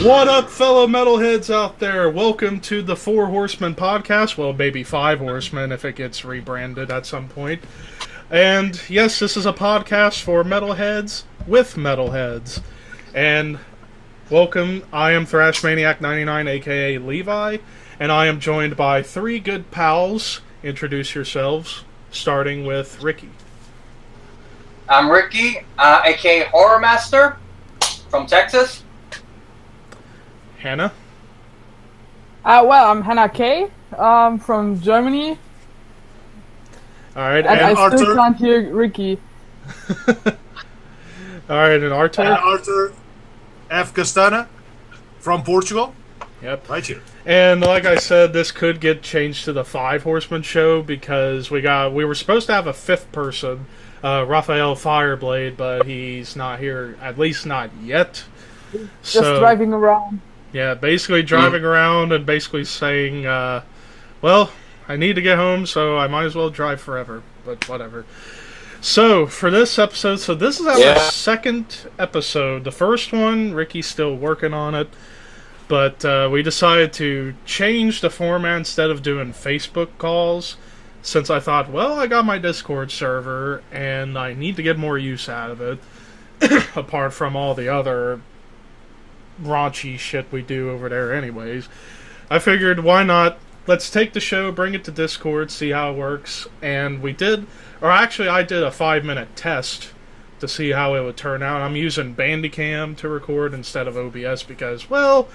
What up, fellow metalheads out there? Welcome to the Horsemen Podcast. Well, maybe 5 Horsemen if it gets rebranded at some point. And yes, this is a podcast for metalheads with metalheads. And welcome, I am Thrashmaniac99, a.k.a. Levi, and I am joined by 3 good pals. Introduce yourselves, starting with Ricky. I'm Ricky, a.k.a. Horror Master from Texas. Hannah. I'm Hannah K. From Germany. Alright, and I Artur. still can't hear Ricky. Alright, and Artur. Artur F. Castana from Portugal. Yep. Right here. And like I said, this could get changed to the 5 Horsemen show because we were supposed to have a 5th person, Raphael Fireblade, but he's not here, at least not yet. Just driving around. Yeah, basically driving around and basically saying, well, I need to get home, so I might as well drive forever, but whatever. So, for this episode, this is our second episode. The first one, Ricky's still working on it, but we decided to change the format instead of doing Facebook calls, since I thought, well, I got my Discord server, and I need to get more use out of it, apart from all the other raunchy shit we do over there anyways. I figured, why not? Let's take the show, bring it to Discord, see how it works. And we did, or actually I did a 5-minute test to see how it would turn out. I'm using Bandicam to record instead of OBS because, well,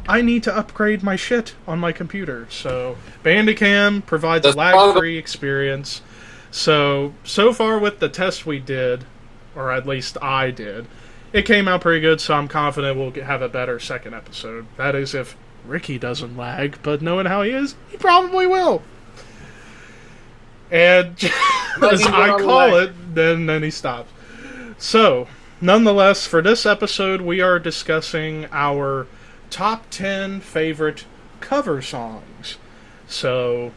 I need to upgrade my shit on my computer. So Bandicam provides a lag-free experience. So far with the test we did, or at least I did, it came out pretty good, so I'm confident we'll have a better second episode. That is if Ricky doesn't lag, but knowing how he is, he probably will. And as I call it, then he stops. So, nonetheless, for this episode, we are discussing our top 10 favorite cover songs. So,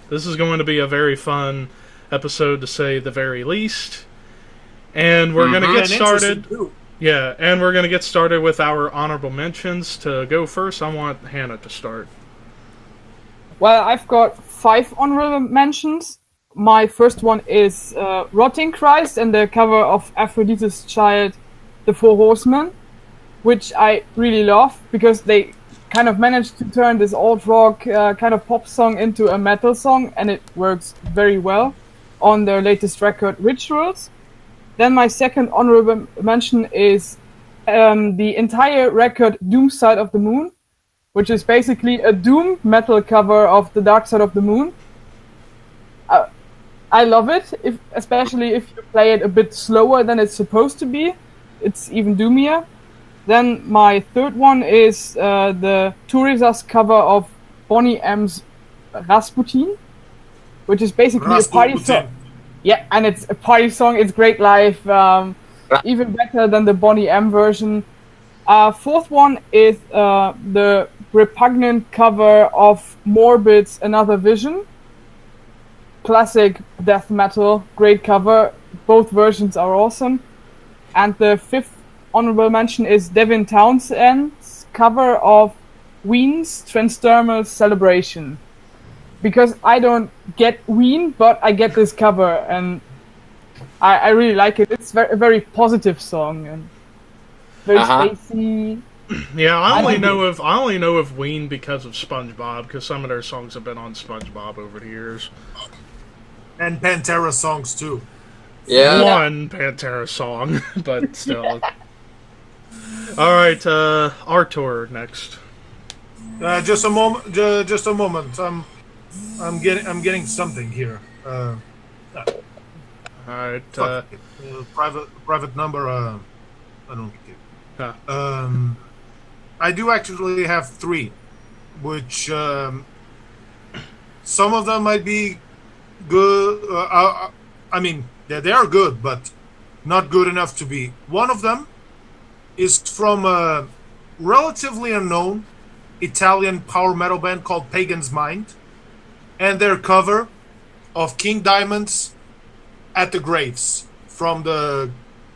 this is going to be a very fun episode, to say the very least. And we're going to get started. Yeah, and we're going to get started with our honorable mentions. To go first, I want Hannah to start. Well, I've got 5 honorable mentions. My first one is Rotting Christ and the cover of Aphrodite's Child, The Four Horsemen, which I really love because they kind of managed to turn this old rock kind of pop song into a metal song, and it works very well on their latest record, Rituals. Then my second honorable mention is the entire record Doom Side of the Moon, which is basically a doom metal cover of The Dark Side of the Moon. I love it, especially if you play it a bit slower than it's supposed to be. It's even doomier. Then my third one is the Turisas cover of Bonnie M's Rasputin, which is basically a party song. Yeah, and it's a party song. It's great live, even better than the Bonnie M version. Fourth one is the Repugnant cover of Morbid's Another Vision. Classic death metal, great cover. Both versions are awesome. And the fifth honorable mention is Devin Townsend's cover of Ween's Transdermal Celebration. Because I don't get Ween, but I get this cover, and I really like it. It's a very positive song and very spacey. Yeah, I only know of Ween because of SpongeBob, because some of their songs have been on SpongeBob over the years. And Pantera songs too. Yeah. One Pantera song, but still. All right, Artur next. Just a moment. Just a moment. I'm getting something here. All right. Private number. I don't care. Huh. I do actually have 3, which some of them might be good. I mean, they are good, but not good enough to be. One of them is from a relatively unknown Italian power metal band called Pagan's Mind, and their cover of King Diamond's At the Graves from the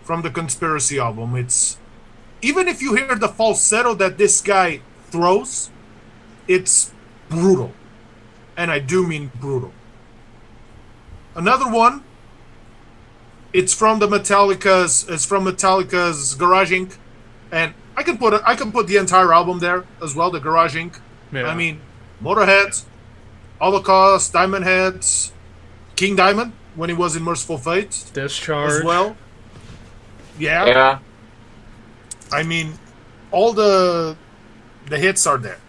Conspiracy album. It's even if you hear the falsetto that this guy throws, it's brutal. And I do mean brutal. Another one, it's from Metallica's Garage Inc. And I can put the entire album there as well, the Garage Inc. Yeah. I mean, Motorhead, Holocaust, Diamond Heads, King Diamond when he was in Merciful Fate. Discharge. As well. Yeah. Yeah. I mean, all the hits are there.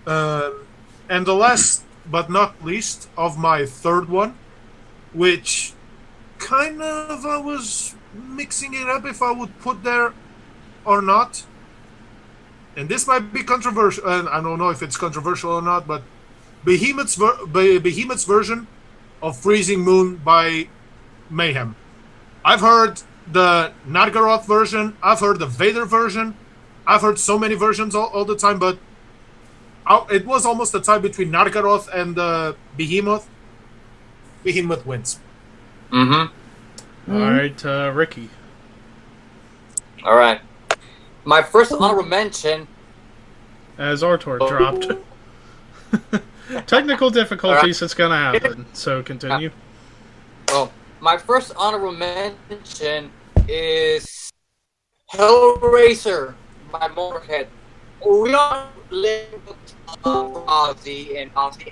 And the last but not least of my third one, which kind of I was mixing it up if I would put there or not. And this might be controversial, and I don't know if it's controversial or not, but Behemoth's version of Freezing Moon by Mayhem. I've heard the Nargaroth version, I've heard the Vader version, I've heard so many versions all the time, but it was almost a tie between Nargaroth and Behemoth. Behemoth wins. Mm-hmm. All right, Ricky. All right. My first honorable mention. As Artur dropped. Technical difficulties, it's going to happen. So continue. Well, my first honorable mention is Hellraiser by Motorhead. We all live Ozzy and Ozzy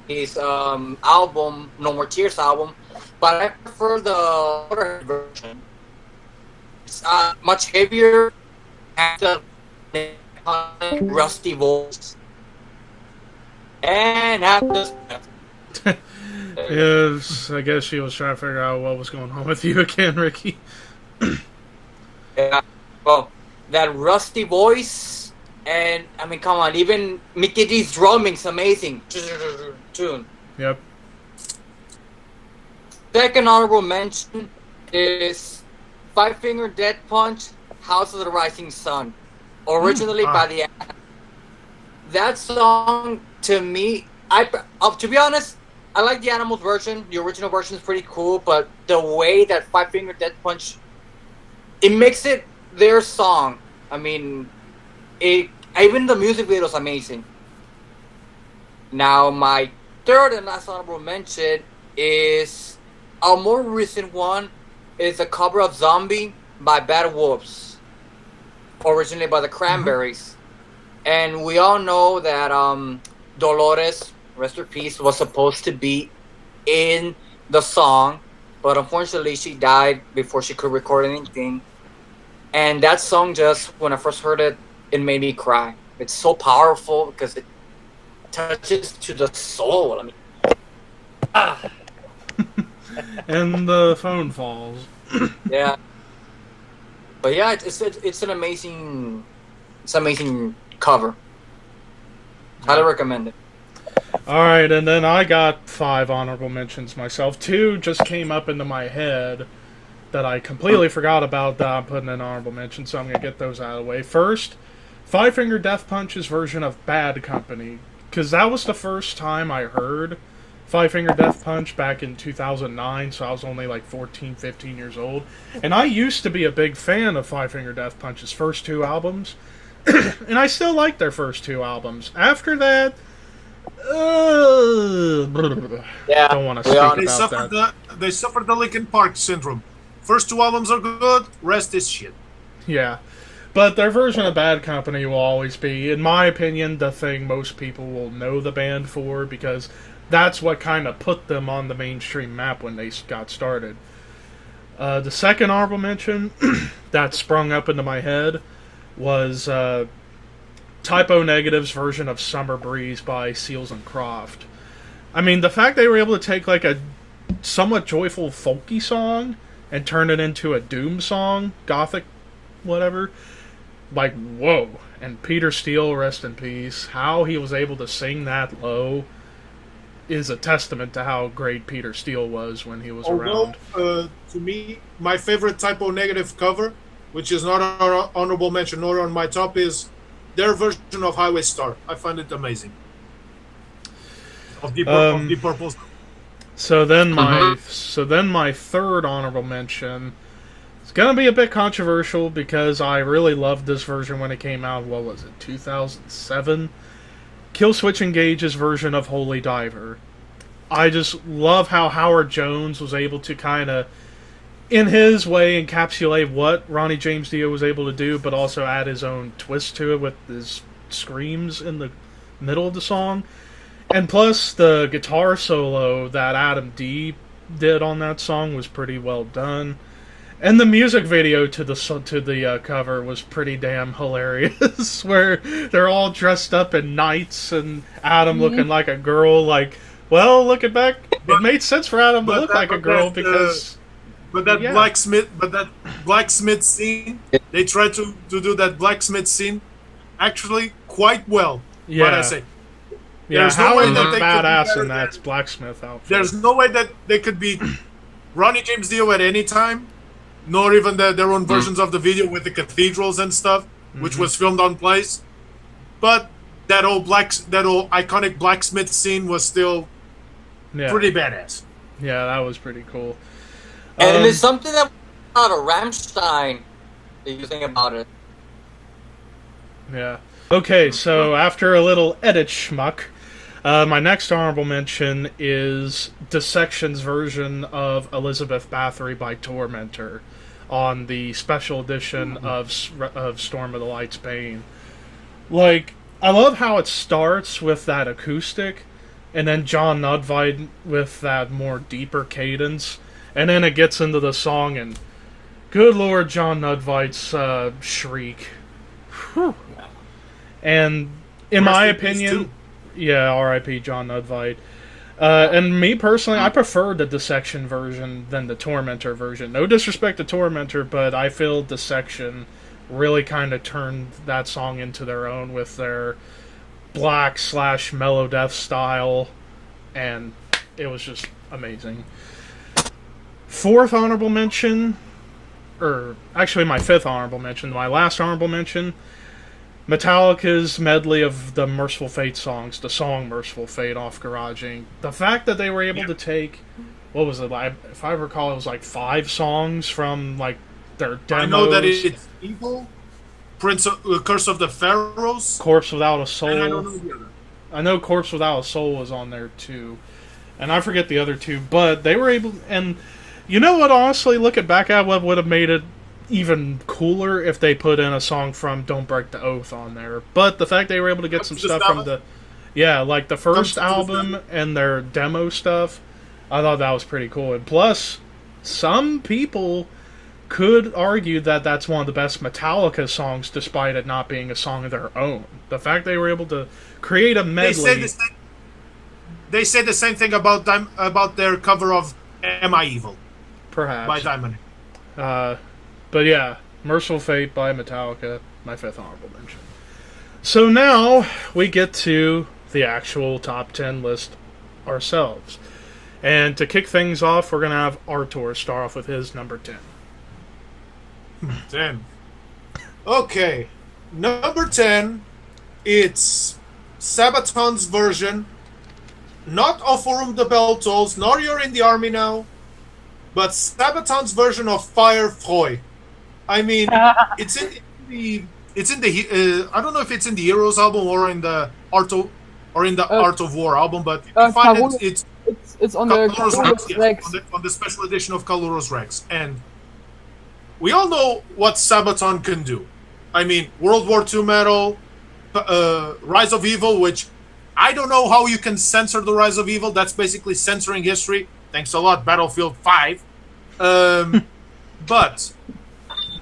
his album, No More Tears album, but I prefer the Motorhead version. It's much heavier, has a rusty voice, and has this. Yes, I guess she was trying to figure out what was going on with you again, Ricky. Yeah, well, that rusty voice, and I mean, come on, even Mickey D's drumming's amazing. Tune. Yep. Second honorable mention is Five Finger Death Punch, House of the Rising Sun, originally by the. That song to me, to be honest, I like the Animals version. The original version is pretty cool, but the way that Five Finger Death Punch, it makes it their song. I mean, even the music video is amazing. Now, my third and last honorable mention is a more recent one. Is a cover of Zombie by Bad Wolves, originally by the Cranberries. And we all know that Dolores, rest in peace, was supposed to be in the song, but unfortunately she died before she could record anything. And that song, just when I first heard it, it made me cry. It's so powerful because it touches to the soul. I mean, And the phone falls. yeah. But yeah, it's an amazing cover. Highly recommend it. Alright, and then I got 5 honorable mentions myself. 2 just came up into my head that I completely forgot about that I'm putting in honorable mentions, so I'm going to get those out of the way. First, Five Finger Death Punch's version of Bad Company, because that was the first time I heard Five Finger Death Punch back in 2009, so I was only like 14, 15 years old. And I used to be a big fan of Five Finger Death Punch's first 2 albums, and I still like their first 2 albums. After that, don't want to speak about that. They suffered the Linkin Park syndrome. First 2 albums are good, rest is shit. Yeah. But their version of Bad Company will always be, in my opinion, the thing most people will know the band for, because that's what kind of put them on the mainstream map when they got started. The second honorable mention that sprung up into my head was Typo Negative's version of Summer Breeze by Seals and Croft. I mean, the fact they were able to take like a somewhat joyful folky song and turn it into a doom song, gothic, whatever, like, whoa. And Peter Steele, rest in peace, how he was able to sing that low is a testament to how great Peter Steele was when he was around. To me, my favorite Typo Negative cover, which is not an honorable mention nor on my top, is their version of Highway Star. I find it amazing. Of Deep Purple's. So then my third honorable mention, It's going to be a bit controversial because I really loved this version when it came out. What was it, 2007? Killswitch Engage's version of Holy Diver. I just love how Howard Jones was able to kind of, in his way, encapsulate what Ronnie James Dio was able to do, but also add his own twist to it with his screams in the middle of the song. And plus, the guitar solo that Adam D did on that song was pretty well done. And the music video to the cover was pretty damn hilarious, where they're all dressed up in knights and Adam looking like a girl. Like, well, looking back, it made sense for Adam to look like a girl because. But that blacksmith scene, they tried to do that blacksmith scene, actually quite well. Yeah. What I say. Yeah, There's no way that they badass could in that blacksmith outfit. There's no way that they could be Ronnie James Dio at any time. Nor even their own versions of the video with the cathedrals and stuff, which was filmed on place. But that old iconic blacksmith scene was still pretty badass. Yeah, that was pretty cool. And it's something that out of Rammstein. That you think about it. Yeah. Okay, so after a little edit schmuck, my next honorable mention is Dissection's version of Elizabeth Bathory by Tormentor on the special edition of Storm of the Light's Bane. Like, I love how it starts with that acoustic, and then John Nudvide with that more deeper cadence, and then it gets into the song, and good lord, John Nudvide's shriek. Whew. And in my opinion... Yeah, R.I.P. John Nudvide. And me personally, I prefer the Dissection version than the Tormentor version. No disrespect to Tormentor, but I feel Dissection really kind of turned that song into their own with their black/mellow death style, and it was just amazing. Fourth honorable mention, or actually my fifth honorable mention, my last honorable mention, Metallica's medley of the Merciful Fate songs, the song Merciful Fate off Garage Inc. The fact that they were able to take, what was it, if I recall, it was like 5 songs from like their demos. I know that it's Evil, Curse of the Pharaohs, Corpse Without a Soul. And I don't know the other. I know Corpse Without a Soul was on there too. And I forget the other 2, but they were able, and you know what, honestly, looking back at what would have made it even cooler if they put in a song from Don't Break the Oath on there. But the fact they were able to get some stuff from the... Yeah, like the first album and their demo stuff, I thought that was pretty cool. And plus, some people could argue that that's one of the best Metallica songs despite it not being a song of their own. The fact they were able to create a medley... They said the same thing about their cover of Am I Evil? Perhaps. By Diamond. But yeah, Merciful Fate by Metallica, my fifth honorable mention. So now we get to the actual top 10 list ourselves. And to kick things off, we're going to have Artur start off with his number 10. 10. Okay. Number 10, it's Sabaton's version, not of Forum the Bell Tolls, nor You're in the Army Now, but Sabaton's version of Fire Freu. I mean, it's in the I don't know if it's in the Heroes album or in the Art of War album, but you can find it's on the Calurus Rex, on the special edition of Calurus Rex. And we all know what Sabaton can do. I mean, World War II metal, Rise of Evil, which I don't know how you can censor the Rise of Evil. That's basically censoring history. Thanks a lot, Battlefield 5. But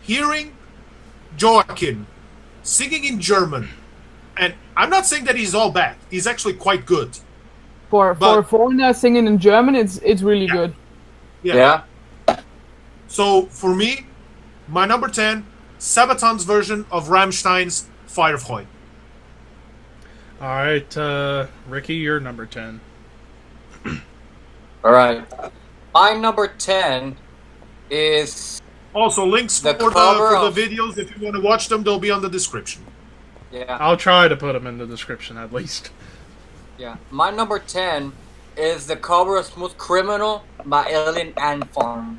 hearing Joachim singing in German, and I'm not saying that he's all bad. He's actually quite good. For a foreigner singing in German, it's really good. Yeah. So for me, my number 10, Sabaton's version of Rammstein's Fire Freu. All right, Ricky, you're number 10. All right. My number 10 is... Also, links for the videos, if you want to watch them, they'll be on the description. Yeah. I'll try to put them in the description, at least. Yeah. My number 10 is the cover of Smooth Criminal by Alien Ant Farm.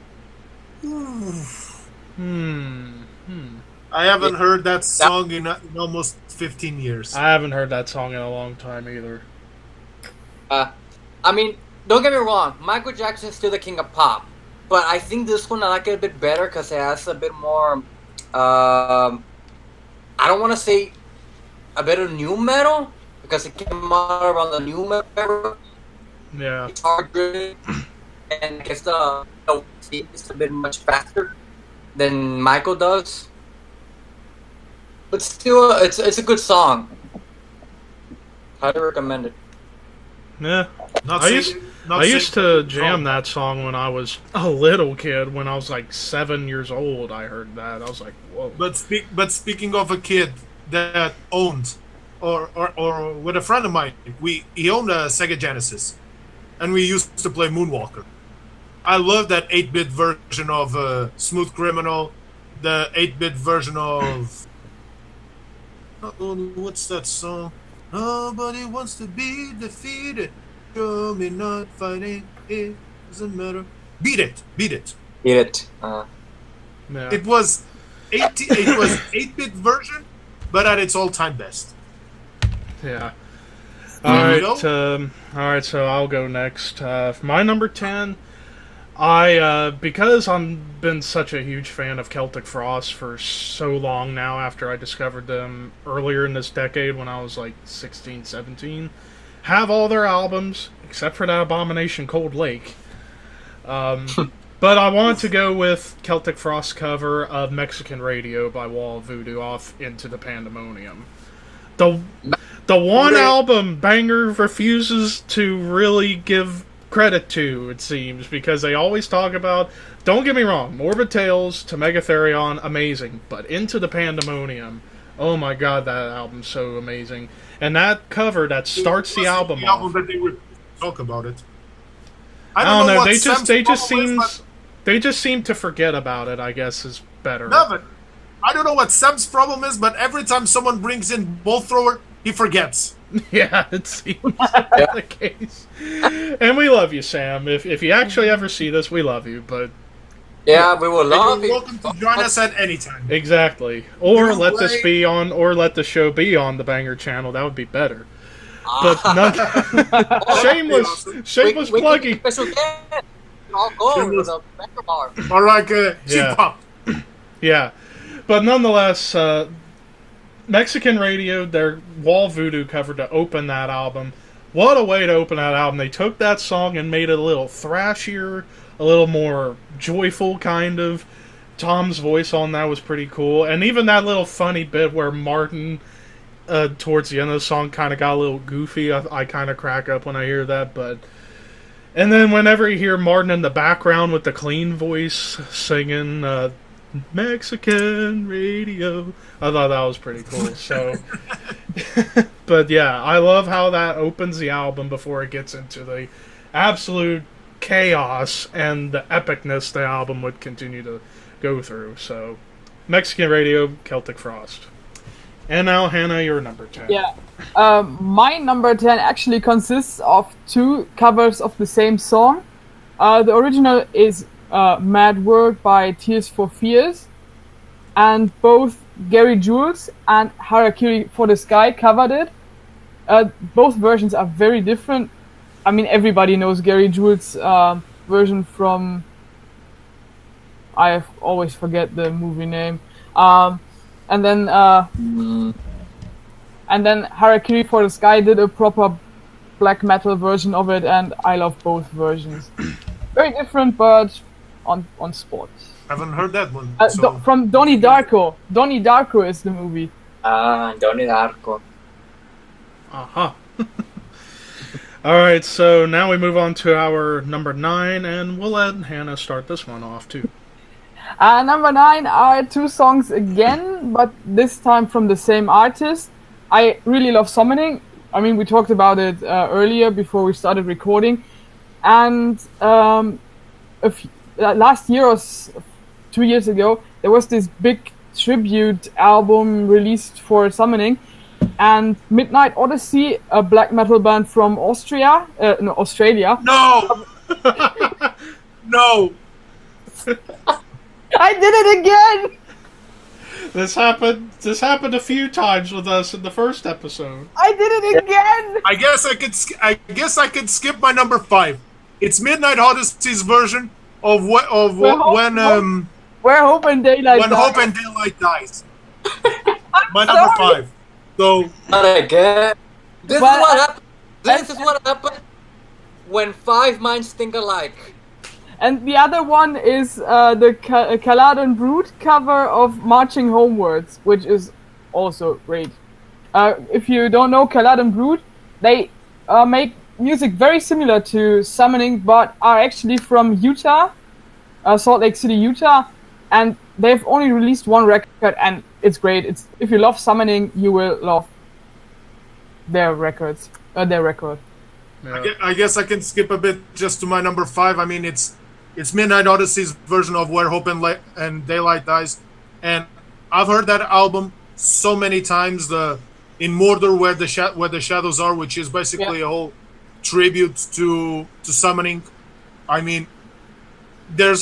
I haven't heard that song in almost 15 years. I haven't heard that song in a long time either. I mean, don't get me wrong. Michael Jackson's still the king of pop. But I think this one I like it a bit better because it has a bit more... I don't want to say a bit of new metal because it came out around the new metal era. Yeah. It's hard driven, and I guess it's a bit much faster than Michael does. But still, it's a good song. Highly recommend it. Yeah. I used to jam that song when I was a little kid. When I was like 7 years old, I heard that. I was like, whoa. But speaking of a kid that owned, or with a friend of mine, he owned a Sega Genesis, and we used to play Moonwalker. I love that 8-bit version of Smooth Criminal, the 8-bit version of what's that song? Nobody wants to be defeated. Show me not fighting. It doesn't matter. Beat it. Yeah. It was 8-bit version, but at its all-time best. Yeah. All right. So I'll go next. For my number 10, because I've been such a huge fan of Celtic Frost for so long now, after I discovered them earlier in this decade when I was like 16, 17, have all their albums except for that Abomination Cold Lake. But I want to go with Celtic Frost cover of Mexican Radio by Wall of Voodoo off Into the Pandemonium. The one album Banger refuses to really give credit to, it seems, because they always talk about, don't get me wrong, Morbid Tales to Megatherion, amazing, but Into the Pandemonium, oh my god, that album's so amazing. And that cover that starts the album off. That they would talk about it. I don't know. They just seem to forget about it, I guess, is better. No, but I don't know what Sam's problem is, but every time someone brings in Bolt Thrower, he forgets. Yeah, it seems the case. And we love you, Sam. If you actually ever see this, we love you, but... Yeah, we will love you. Welcome to join us at any time. Exactly. Or let the show be on the Banger channel. That would be better. But shameless plugging. I'll go to the Banger bar. Or like Cheap Pop. Yeah. But nonetheless, Mexican Radio, their Wall Voodoo cover to open that album. What a way to open that album. They took that song and made it a little thrashier, a little more joyful, kind of. Tom's voice on that was pretty cool. And even that little funny bit where Martin, towards the end of the song, kind of got a little goofy. I kind of crack up when I hear that. And then whenever you hear Martin in the background with the clean voice singing Mexican Radio, I thought that was pretty cool. So, but yeah, I love how that opens the album before it gets into the absolute chaos and the epicness the album would continue to go through. So, Mexican Radio, Celtic Frost. And now, Hannah, your number 10. Yeah. My number 10 actually consists of two covers of the same song. The original is Mad Work by Tears for Fears. And both Gary Jules and Harakiri for the Sky covered it. Both versions are very different. I mean, everybody knows Gary Jules' version from... I always forget the movie name. And then Harakiri for the Sky did a proper black metal version of it, and I love both versions. Very different, but on sports. I haven't heard that one. From Donnie Darko. Donnie Darko is the movie. Donnie Darko. Aha. Alright, so now we move on to our number 9, and we'll let Hannah start this one off, too. Number 9 are two songs again, but this time from the same artist. I really love Summoning. I mean, we talked about it earlier before we started recording. And last year or 2 years ago, there was this big tribute album released for Summoning. And Midnight Odyssey, a black metal band from Australia. No! No! I did it again! This happened a few times with us in the first episode. I did it again! I guess I could skip my number 5. It's Midnight Odyssey's version of when Where Hope and Daylight when Die. Hope and Daylight dies. My number 5. So Not again. This is But- what happened. This is what happened when 5 minds think alike. And the other one is the Caladon Brood cover of Marching Homewards, which is also great. If you don't know Caladon Brood, they make music very similar to Summoning, but are actually from Utah, Salt Lake City, Utah, and they've only released one record, and it's great. If you love Summoning, you will love their record. Yeah. I guess I can skip a bit just to my number 5. I mean, it's Midnight Odyssey's version of Where Hope and Daylight Dies, and I've heard that album so many times. The In Mordor Where the Shadows Are, which is basically a whole tribute to Summoning. I mean, there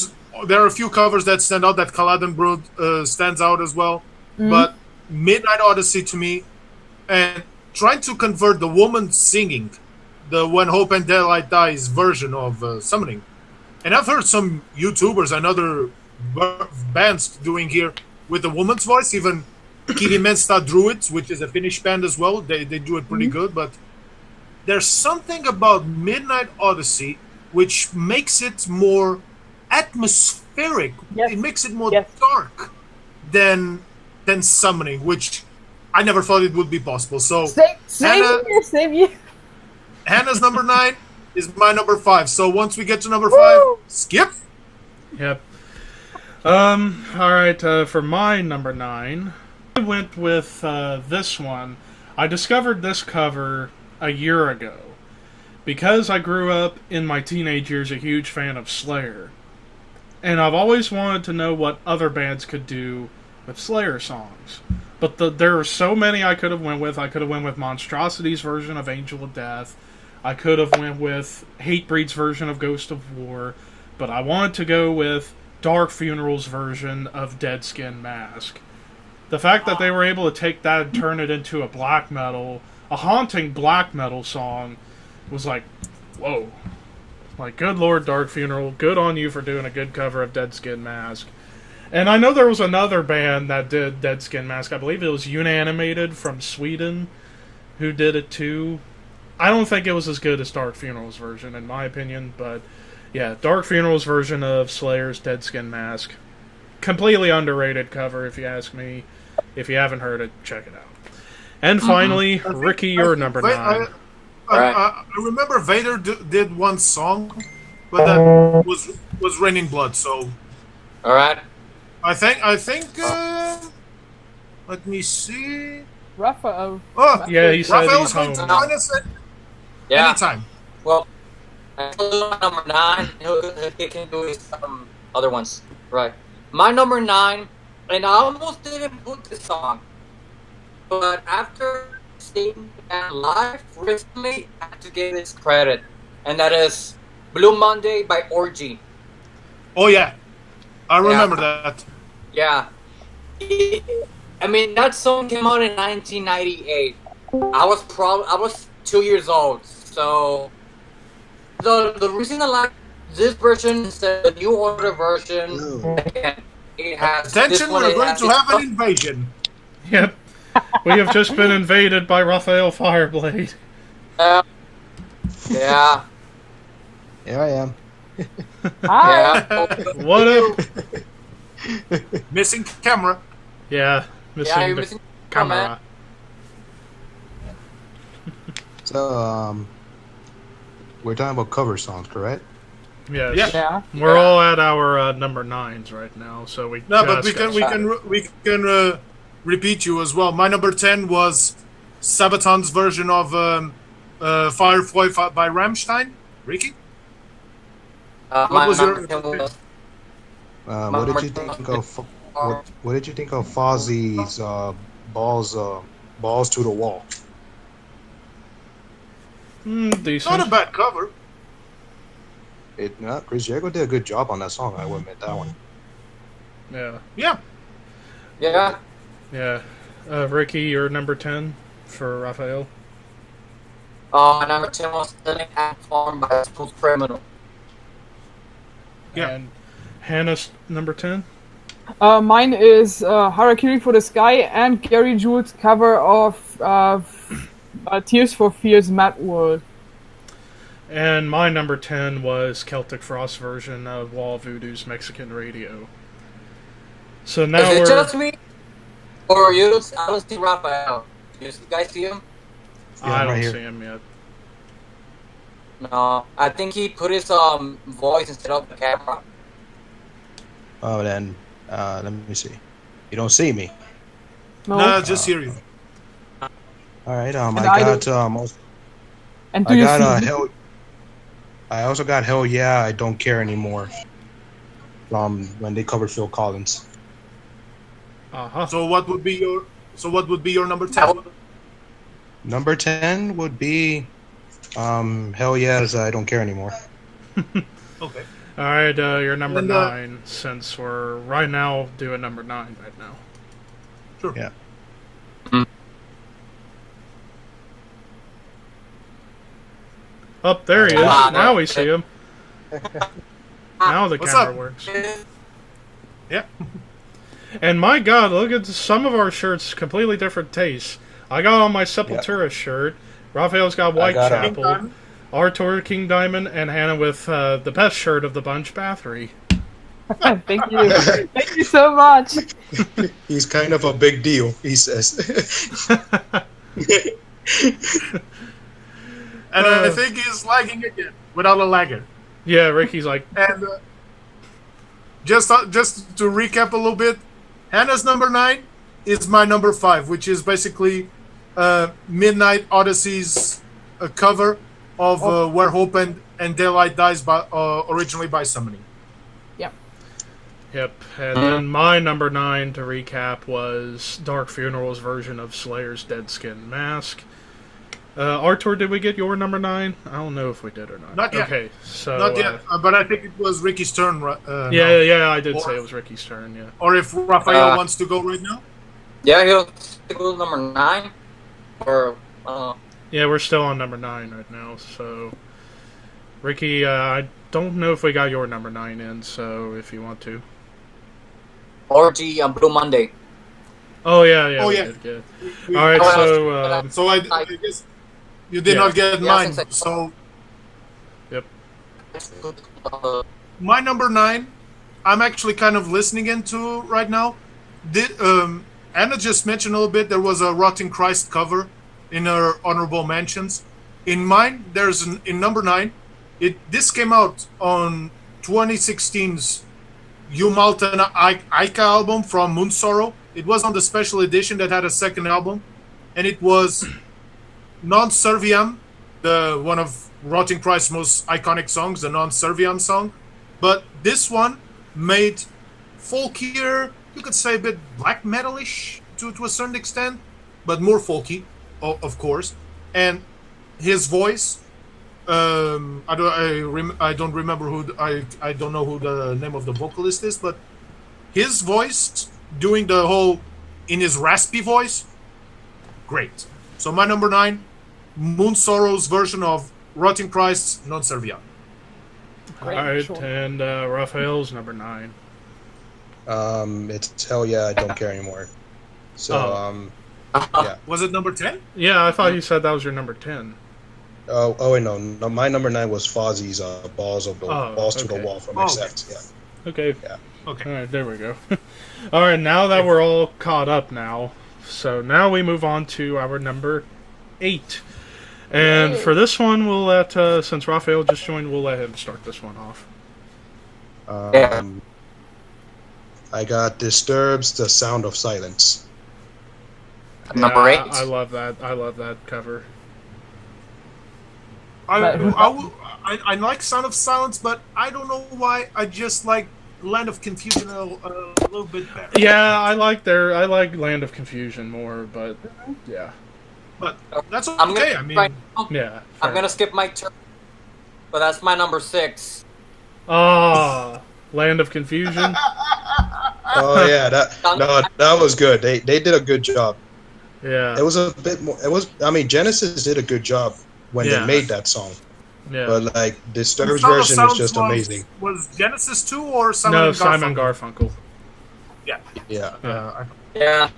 are a few covers that stand out. That Caladon Brood stands out as well, but Midnight Odyssey to me, and trying to convert the woman singing the When Hope and Daylight Dies version of Summoning. And I've heard some YouTubers and other bands doing here with a woman's voice, even Kirimensta Druids, which is a Finnish band as well. They do it pretty good, but there's something about Midnight Odyssey which makes it more atmospheric. Yes. It makes it more Yes. dark than Summoning, which I never thought it would be possible. So Same here. Hannah's number 9 is my number 5. So once we get to number 5, skip. Yep. Alright, for my number 9, I went with this one. I discovered this cover a year ago. Because I grew up in my teenage years a huge fan of Slayer. And I've always wanted to know what other bands could do with Slayer songs. But there are so many I could have went with. I could have went with Monstrosity's version of Angel of Death. I could have went with Hatebreed's version of Ghost of War. But I wanted to go with Dark Funeral's version of Dead Skin Mask. The fact that they were able to take that and turn it into a black metal, a haunting black metal song, was like, whoa. Like, good Lord, Dark Funeral, good on you for doing a good cover of Dead Skin Mask. And I know there was another band that did Dead Skin Mask. I believe it was Unanimated from Sweden who did it too. I don't think it was as good as Dark Funeral's version, in my opinion, but yeah, Dark Funeral's version of Slayer's Dead Skin Mask. Completely underrated cover, if you ask me. If you haven't heard it, check it out. And finally, Ricky, you're number 9. I remember Vader did one song, but that was Raining Blood. So, All right. I think. Let me see. Raphael. Oh, Yeah, he said Raphael's he's going to home. join us at Yeah. anytime. Well, my number 9. He can do some other ones. Right. My number 9, and I almost didn't put this song, but after seeing that live recently, I have to give this credit, and that is Blue Monday by Orgy. Oh yeah, I remember that. Yeah. I mean, that song came out in 1998. I was 2 years old, so the reason I like this version instead of the New Order version, again, it has Attention, we're going to have an invasion. Yep. We have just been invaded by Raphael Fireblade. Yeah. Here I am. Hi. Yeah. What up? Missing camera. Yeah, Yeah, missing you're the missing camera. So, we're talking about cover songs, correct? Yes. Yeah. Yeah. We're all at our number 9s right now, so we No, but just we can repeat you as well. My number 10 was Sabaton's version of Firefly by Rammstein. Ricky, My was your- number 10 was What did you think of? What did you think of Fozzie's balls to the wall? decent. not a bad cover. Chris Jericho did a good job on that song. I will admit that one. Yeah. Yeah. Yeah. Yeah. Ricky, you're number 10 for Raphael. Number 10 was Selling and Farm by Smooth Criminal. Yeah. And Hannah's number 10? Mine is Harakiri for the Sky and Gary Jules' cover of Tears for Fears Mad World. And my number 10 was Celtic Frost version of Wall Voodoo's Mexican Radio. So now Is it we're... just me? Or you? I don't see Raphael. You guys see him? Yeah, I I'm don't right here. see him yet. No. I think he put his voice instead of the camera. Oh, then let me see. You don't see me. No, just hear you. All right. I I got And do I you got see hell. I also got Hell Yeah, I Don't Care Anymore. When they covered Phil Collins. Uh-huh. So what would be your number 10? Number 10 would be Hell Yeah's I Don't Care Anymore. Okay. Alright, you're number And, 9, since we're right now doing number 9 right now. Sure. Yeah. Up there he is. Now we see him. Now the What's camera up? works. Yeah. And my god, look at some of our shirts, completely different tastes. I got on my Sepultura shirt. Raphael's got Whitechapel. Diamond? Artur, King Diamond, and Hannah with the best shirt of the bunch, Bathory. Thank you. Thank you so much. He's kind of a big deal, he says. And I think he's lagging again without a lagger. Yeah, Ricky's like, And just to recap a little bit, Hannah's number 9 is my number 5, which is basically Midnight Odyssey's cover of Where Hope and Daylight Dies by originally by Summoning. yep. And then my number 9, to recap, was Dark Funeral's version of Slayer's Dead Skin Mask. Artur, did we get your number 9? I don't know if we did or not. Not yet. Okay, so... Not yet, but I think it was Ricky's turn. yeah, now. yeah, I did say it was Ricky's turn, yeah. Or if Raphael wants to go right now. Yeah, he'll go to number 9. Or, Yeah, we're still on number 9 right now, so... Ricky, I don't know if we got your number 9 in, so if you want to. Orgy on Blue Monday. Oh, yeah, Oh, we yeah. did good. Alright, so... So I guess you did Yeah. not get Yeah, mine. since I- So Yep. my number 9, I'm actually kind of listening into right now. Anna just mentioned a little bit. There was a Rotting Christ cover in her honorable mentions. In mine, in number 9. This came out on 2016's Malta Aika album from Moon Sorrow. It was on the special edition that had a second album, and it was Non Serviam, one of Rotting Christ's most iconic songs, the Non Serviam song. But this one made folkier, you could say a bit black metalish to a certain extent, but more folky, of course. And his voice, I don't remember I don't know who the name of the vocalist is, but his voice doing the whole in his raspy voice, great. So my number 9, Moon Sorrow's version of Rotting Christ's Non Serviam. Alright, sure. and Raphael's number 9. It's Hell Yeah, I Don't Care Anymore. So, yeah. Was it number 10? Yeah, I thought you said that was your number 10. Oh wait, no. My number 9 was Fozzie's Balls to the okay. Wall from Oh, XX. Yeah. Okay. Yeah. Okay. Alright, there we go. Alright, now that we're all caught up now, so now we move on to our number 8. And for this one, we'll let, since Raphael just joined, we'll let him start this one off. I got Disturbed's The Sound of Silence. Number 8. I love that. I love that cover. I like Sound of Silence, but I don't know why. I just like Land of Confusion a little bit better. Yeah, I like Land of Confusion more, but yeah. But that's I'm okay. gonna, I mean, right now, Yeah. I'm gonna skip my turn. But that's my number 6. Ah, Land of Confusion. Oh yeah, that was good. They did a good job. Yeah. It was a bit more. It was. I mean, Genesis did a good job when they made that song. Yeah. But like Disturbed's version was just amazing. Was Genesis 2 or Simon No, and Simon Garfunkel? Garfunkel. Yeah. Yeah. Yeah.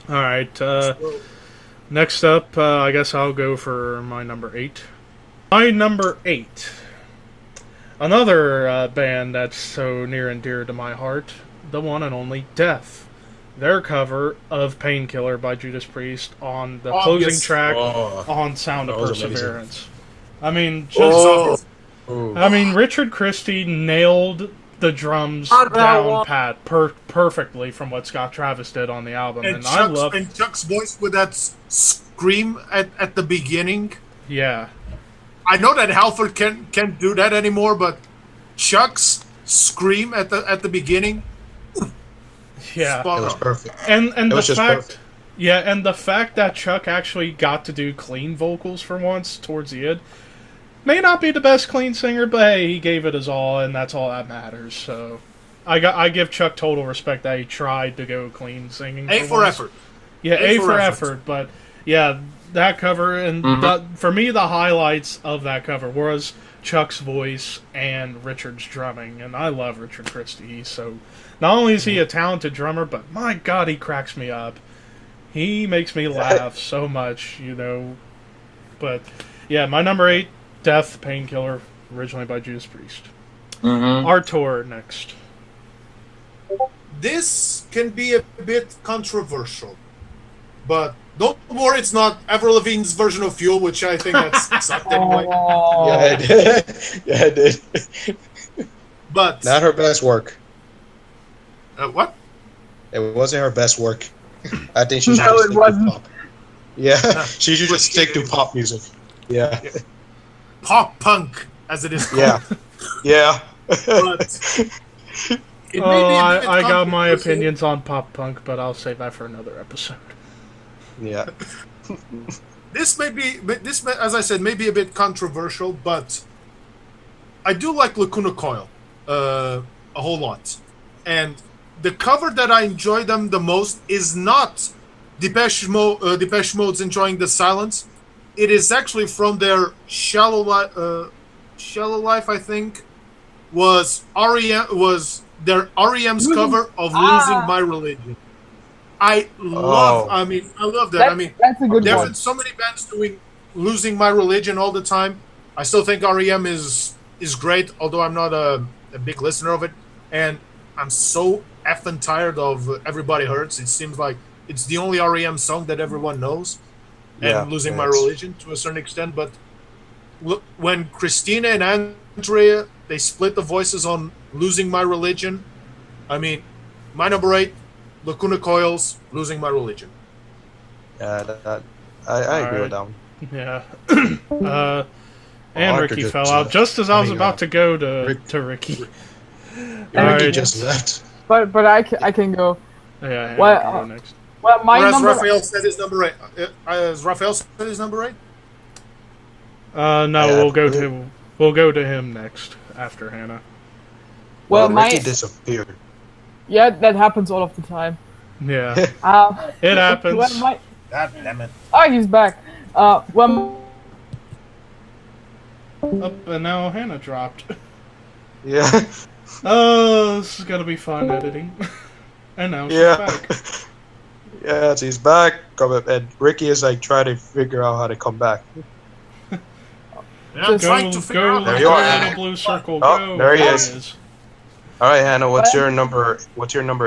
All right. Next up, I guess I'll go for my number 8. My number 8. Another band that's so near and dear to my heart, the one and only Death. Their cover of Painkiller by Judas Priest on the closing track on Sound of Perseverance. Amazing. I mean, Richard Christie nailed the drums down pat perfectly from what Scott Travis did on the album, and Chuck's voice with that scream at the beginning. Yeah, I know that Halford can't do that anymore, but Chuck's scream at the beginning. Yeah, it was perfect. And the fact, and the fact that Chuck actually got to do clean vocals for once towards the end. May not be the best clean singer, but hey, he gave it his all, and that's all that matters. So, I give Chuck total respect that he tried to go clean singing. A for effort. Yeah, A for effort. But yeah, that cover and for me, the highlights of that cover was Chuck's voice and Richard's drumming, and I love Richard Christie. So, not only is he a talented drummer, but my God, he cracks me up. He makes me laugh so much, But yeah, my number 8. Death, Painkiller, originally by Judas Priest. Artur next. This can be a bit controversial, but don't worry, it's not Avril Lavigne's version of Fuel, which I think that's sucked anyway. Yeah, it did. But not her best work. What? It wasn't her best work. I think she should it wasn't. pop. Yeah, she should just stick to pop music. Yeah. Pop punk, as it is called. Yeah. But I got my opinions on pop punk, but I'll save that for another episode. Yeah. This, as I said, may be a bit controversial, but I do like Lacuna Coil a whole lot. And the cover that I enjoy them the most is not Depeche Mode's Enjoying the Silence. It is actually from their Shallow Life, I think, was their REM's cover of Losing My Religion. I love that. That's a good there's one. been so many bands doing Losing My Religion all the time. I still think REM is great, although I'm not a big listener of it. And I'm so effing tired of Everybody Hurts. It seems like it's the only REM song that everyone knows. And Losing My Religion to a certain extent, but when Christina and Andrea they split the voices on Losing My Religion, I mean, my number 8, Lacuna Coil's Losing My Religion. Yeah, I agree with that one. Yeah. And Ricky fell out just as I was about to go to Ricky. Ricky just left. But I can go. Yeah, well, can go next. Well, Raphael said his number 8. Has Raphael said his number 8? No, we'll go to him next after Hannah. Well, Ricky disappeared. Yeah, that happens all of the time. Yeah, it happens. God damn it! Oh, he's back. And now Hannah dropped. Yeah. Oh, this is gonna be fun editing. And now she's back. Yeah, he's back. And Ricky is trying to figure out how to come back. I'm trying to figure out. There you are, little Hannah. blue circle. Oh, go. there he is. All right, Hannah. What's your number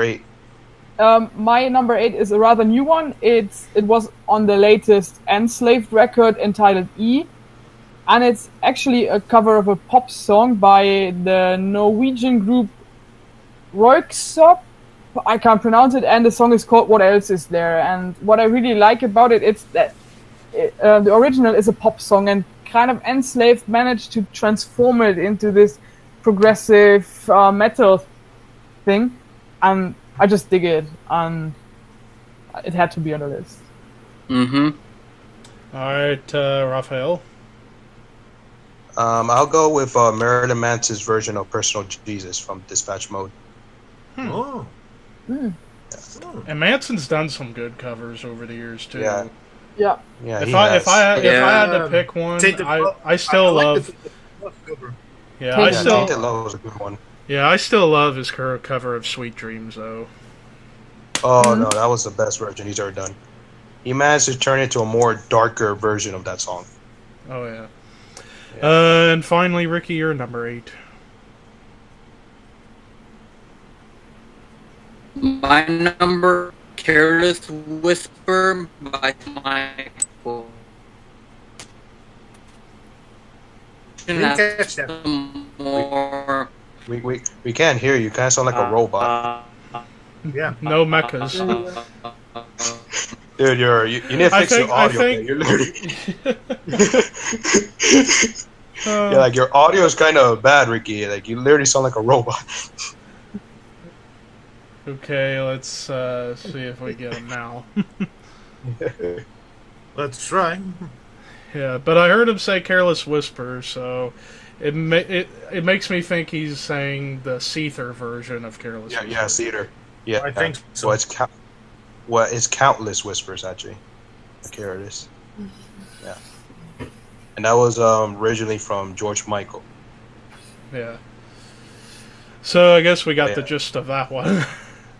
8? My number 8 is a rather new one. It was on the latest Enslaved record entitled E, and it's actually a cover of a pop song by the Norwegian group Röyksopp. I can't pronounce it, and the song is called What Else Is There? And what I really like about it is that the original is a pop song, and kind of Enslaved managed to transform it into this progressive metal thing, and I just dig it, and it had to be on the list. Alright, Raphael. I'll go with Marilyn Manson's version of Personal Jesus from Dispatch Mode. Oh. And Manson's done some good covers over the years too. Yeah. Yeah. Yeah. If I had to pick one, I still love. Yeah, I still. Tainted Love was a good one. Yeah, I still love his cover of "Sweet Dreams" though. Oh no, that was the best version he's ever done. He managed to turn it into a more darker version of that song. Oh yeah. And finally, Ricky, you're number 8. My number, Careless Whisper by Michael. Didn't catch that. More. We can't hear you. You kind of sound like a robot. Yeah. No mechas. Dude, you need to fix your audio. You're literally... yeah, like your audio is kind of bad, Ricky. Like you literally sound like a robot. Okay, let's see if we get him now. Let's try. Yeah, but I heard him say "Careless Whisper," so it makes me think he's saying the Seether version of "Careless Whisper." Yeah, Cedar. Yeah, I think so. Well, it's Countless Whispers actually. Here it is. Yeah, and that was originally from George Michael. Yeah. So I guess we got the gist of that one.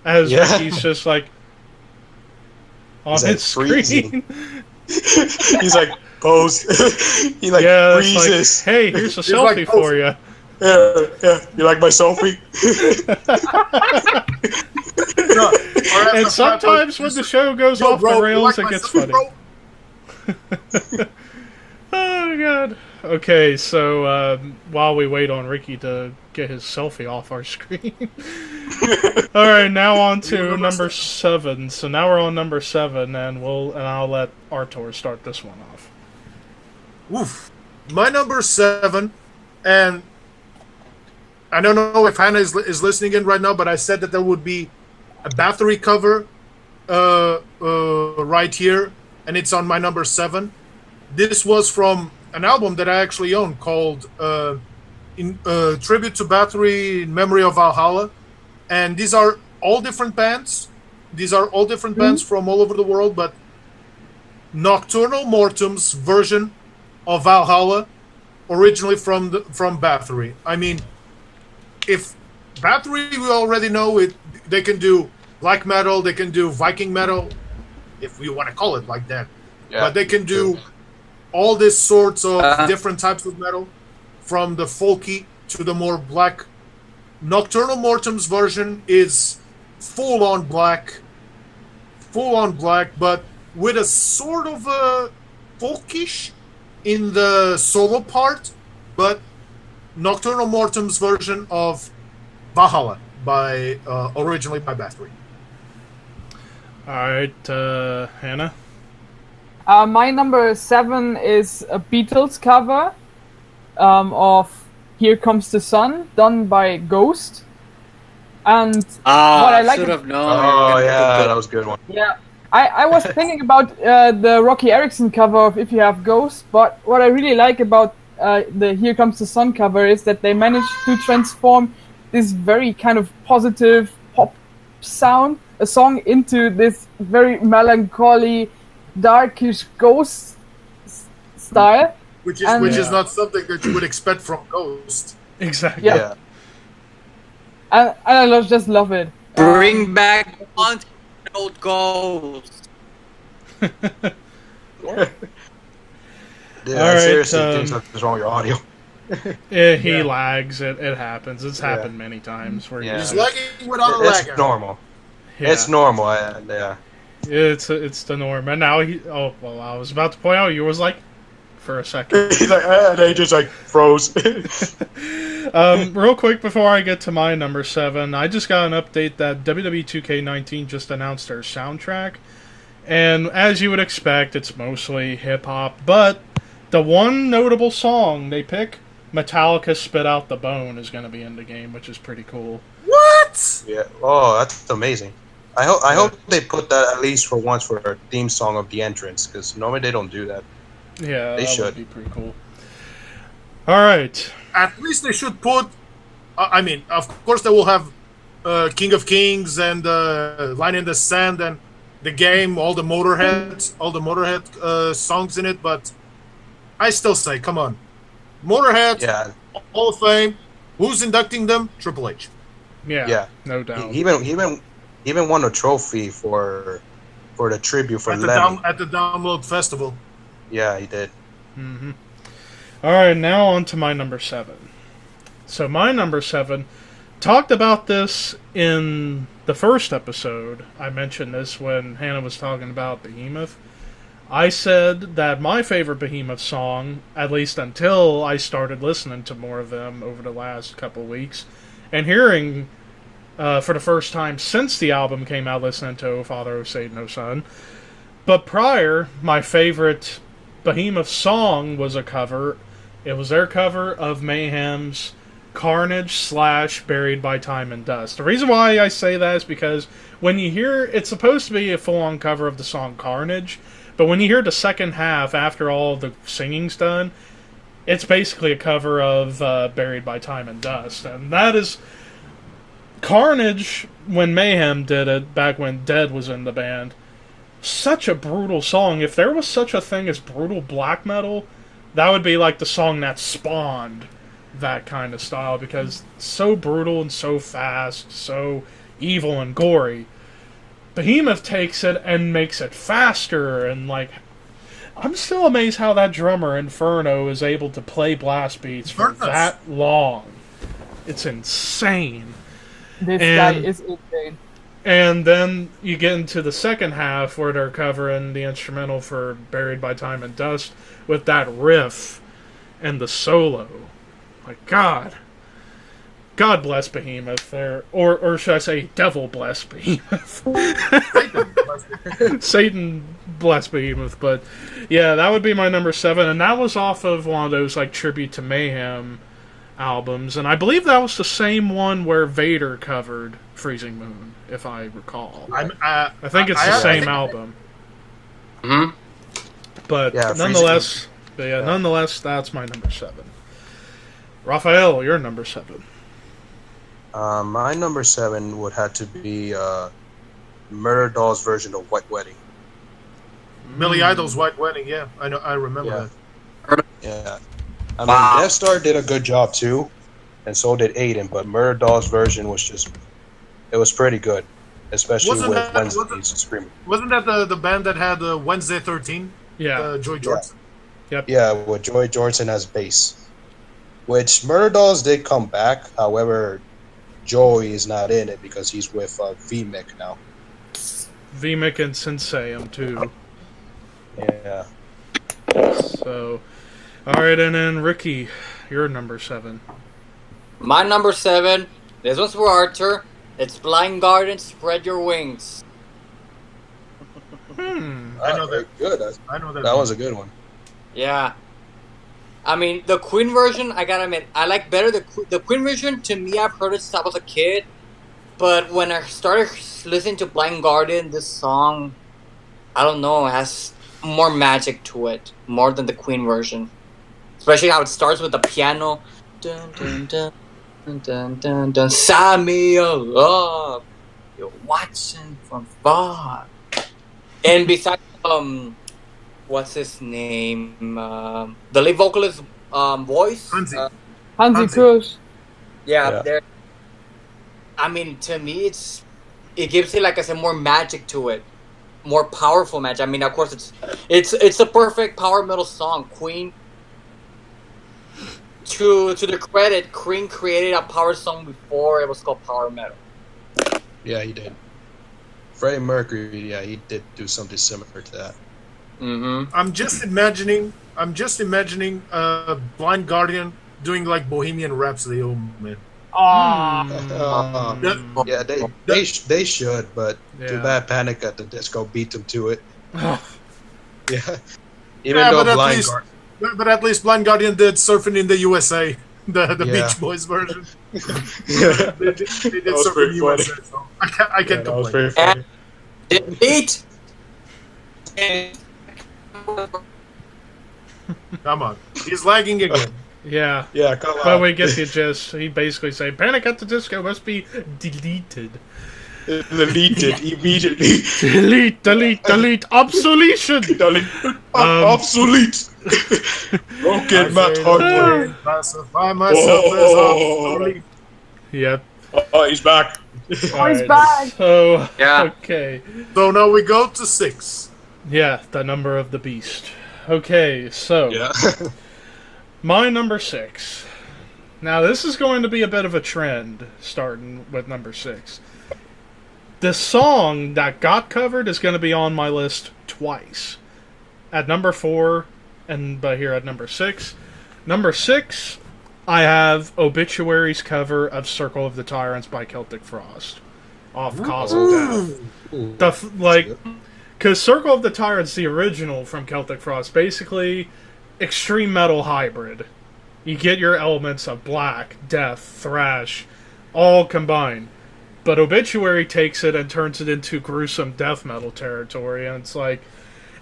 As Ricky's just like on his screen. He's like pose. He like freezes. Like, hey, here's a selfie like, for you. Yeah. You like my selfie? And sometimes when the show goes off the rails, it gets funny. Oh god. Okay, so while we wait on Ricky to get his selfie off our screen. Alright, now on to number 7. So now we're on number 7 and I'll let Artur start this one off. Oof. My number 7, and I don't know if Hannah is listening in right now, but I said that there would be a Bathory cover right here, and it's on my number 7. This was from an album that I actually own called Tribute to Bathory in Memory of Valhalla. And these are all different bands. These are all different bands from all over the world, but Nocturnal Mortem's version of Valhalla, originally from Bathory. I mean, if Bathory, we already know it, they can do black metal, they can do Viking metal, if we want to call it like that. Yeah. But they can do all these sorts of different types of metal, from the folky to the more black. Nocturnal Mortem's version is full-on black, but with a sort of a folkish in the solo part, but Nocturnal Mortem's version of Valhalla, by originally by Bathory. Alright, Hannah? My number 7 is a Beatles cover of "Here Comes the Sun," done by Ghost. And what I like should have known. Oh yeah, that was a good one. Yeah, I was thinking about the Rocky Erickson cover of "If You Have Ghosts," but what I really like about the "Here Comes the Sun" cover is that they managed to transform this very kind of positive pop sound, a song, into this very melancholy, darkish Ghost style. Which is not something that you would expect from Ghost. Exactly. Yeah. And I just love it. Bring back one old Ghost. Dude, Alright, seriously think something's wrong with your audio. He lags. It happens. It's happened many times. Where He's lagging without lagging. It's normal. Yeah. It's normal. Yeah. It's the norm. And now I was about to point out, you was like, for a second. He's like, they just like froze. Real quick before I get to my number 7, I just got an update that WWE 2K19 just announced their soundtrack, and as you would expect, it's mostly hip hop. But the one notable song they pick, Metallica "Spit Out the Bone," is going to be in the game, which is pretty cool. What? Yeah. Oh, that's amazing. I hope they put that at least for once for their theme song of the entrance, because normally they don't do that. Yeah, they should. Would be pretty cool. All right. At least they should put. I mean, of course, they will have King of Kings and Line in the Sand and the game, all the Motorhead songs in it. But I still say, come on, Motorhead, Hall of Fame. Who's inducting them? Triple H. Yeah, no doubt. He even won a trophy for the tribute for Lemmy at the Download Festival. Yeah, he did. Mm-hmm. All right, now on to my number 7. So my number 7, talked about this in the first episode. I mentioned this when Hannah was talking about Behemoth. I said that my favorite Behemoth song, at least until I started listening to more of them over the last couple of weeks, and hearing for the first time since the album came out, listening to O Father, O Satan, O Son. But prior, my favorite Behemoth song was a cover. It was their cover of Mayhem's Carnage / Buried by Time and Dust. The reason why I say that is because when you hear, it's supposed to be a full-on cover of the song Carnage, but when you hear the second half after all the singing's done, it's basically a cover of Buried by Time and Dust. And that is Carnage, when Mayhem did it, back when Dead was in the band. Such a brutal song. If there was such a thing as brutal black metal, that would be like the song that spawned that kind of style, because it's so brutal and so fast, so evil and gory. Behemoth takes it and makes it faster, and like, I'm still amazed how that drummer Inferno is able to play blast beats for that long. It's insane. This guy is insane. And then you get into the second half where they're covering the instrumental for Buried by Time and Dust with that riff and the solo. Like, God bless Behemoth there. Or should I say, devil bless Behemoth. Satan bless Behemoth. But yeah, that would be my number 7. And that was off of one of those like tribute to Mayhem albums. And I believe that was the same one where Vader covered Freezing Moon, if I recall. I think it's the same album. Mm-hmm. But nonetheless, that's my number 7. Raphael, your number 7. My number 7 would have to be Murder Doll's version of White Wedding. Billy Idol's White Wedding, yeah. I know, I remember that. Yeah. I mean, Death Star did a good job too, and so did Aiden, but Murder Doll's version was just, it was pretty good, especially with Wednesday's Screaming. Wasn't that the band that had Wednesday 13? Yeah. Joy Jordan? Yep. Yeah, with Joy Jordan as bass. Which Murder Dolls did come back, however, Joey is not in it because he's with VMIC now. VMIC and Senseium too. Yeah. So, alright, and then Ricky, your number 7. My number 7, this one's for Artur. It's Blind Guardian, Spread Your Wings. I know that. Good. I know that. That was a good one. Yeah. I mean, the Queen version, I gotta admit, I like better the Queen version. To me, I've heard it since I was a kid. But when I started listening to Blind Guardian, this song, I don't know, it has more magic to it, more than the Queen version. Especially how it starts with the piano. Dun, dun, dun, dun, dun, dun, dun. Sign me your love. You're watching from far. And besides, what's his name? The lead vocalist voice? Hansi Kurs. Yeah, there. I mean, to me, it gives it, like I said, more magic to it, more powerful magic. I mean, of course, it's a perfect power metal song. Queen, to their credit, Queen created a power song before it was called power metal. Yeah, he did. Freddie Mercury, yeah, he did do something similar to that. Mm-hmm. I'm just imagining Blind Guardian doing like Bohemian Rhapsody. Oh man. Yeah, they should, but too bad Panic at the Disco beat them to it. Yeah. Even though but at least Blind Guardian did Surfing in the USA, the Beach Boys version. They did Surfing in the USA, so I can't complain. And it beat. Come on, he's lagging again. Yeah. Yeah, come on. But we get the gist. He basically saying Panic at the Disco must be deleted. Deleted immediately. Delete. Obsolete. Obsolete. Broken Matt Hardware. Classify myself as obsolete. Yep. Oh, he's back. He's back. So, Yeah. okay. So now we go to 6. Yeah, the number of the beast. Okay, so Yeah. my number 6. Now, this is going to be a bit of a trend, starting with number 6. The song that got covered is going to be on my list twice. At number 4, but here at number 6. Number 6, I have Obituary's cover of Circle of the Tyrants by Celtic Frost. Off Cause of Death. Because Circle of the Tyrants, the original from Celtic Frost, basically extreme metal hybrid. You get your elements of black, death, thrash, all combined. But Obituary takes it and turns it into gruesome death metal territory, and it's like,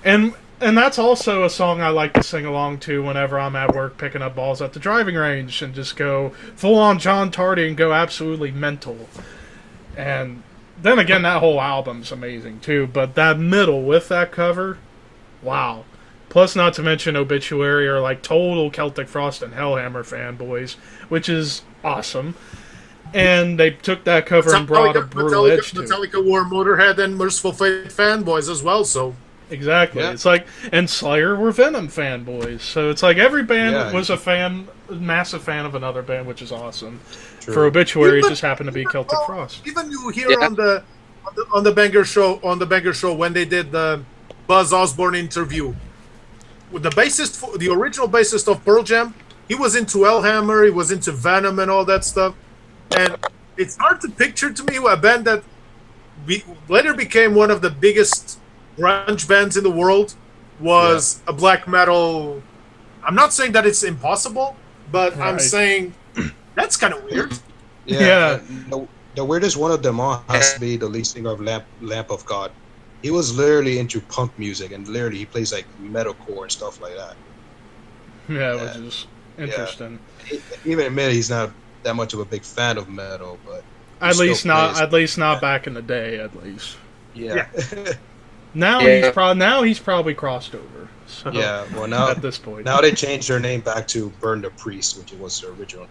and that's also a song I like to sing along to whenever I'm at work picking up balls at the driving range and just go full on John Tardy and go absolutely mental. And then again, that whole album's amazing too, but that middle with that cover, wow. Plus, not to mention Obituary are like total Celtic Frost and Hellhammer fanboys, which is awesome. And they took that cover and brought a brutal edge to it. Metallica wore Motorhead and Merciful Fate fanboys as well, so... Exactly. Yeah. It's like, and Slayer were Venom fanboys. So it's like every band was a massive fan of another band, which is awesome. True. For Obituary, it just happened to be Celtic Frost. Even you hear on the Banger Show when they did the Buzz Osborne interview, with the original bassist of Pearl Jam, he was into Hellhammer, he was into Venom and all that stuff. And it's hard to picture to me a band that later became one of the biggest grunge bands in the world was a black metal. I'm not saying that it's impossible, but I'm saying that's kind of weird. Yeah. The weirdest one of them all has to be the lead singer of Lamp of God. He was literally into punk music, and literally he plays like metalcore and stuff like that. Yeah, which is interesting. He even admitted he's not that much of a big fan of metal, but At least not back in the day. At least. Yeah. Now he's probably crossed over. So well now at this point, now they changed their name back to Burn the Priest, which was the original.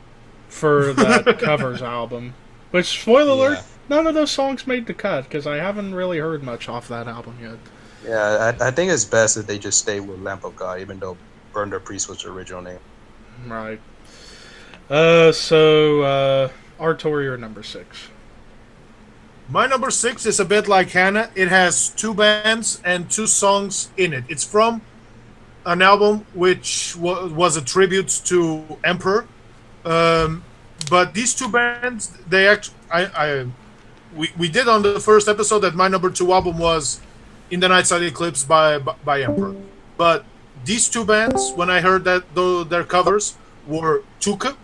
For that covers album. Which, spoiler alert, none of those songs made the cut because I haven't really heard much off that album yet. Yeah, I think it's best that they just stay with Lamp of God, even though Burn the Priest was the original name. Right. So Artur, you're number 6. My number 6 is a bit like Hannah. It has 2 bands and 2 songs in it. It's from an album which was a tribute to Emperor. But these 2 bands, we did on the first episode that my number 2 album was In the Night Side Eclipse by Emperor. But these 2 bands, when I heard that their covers were Tuca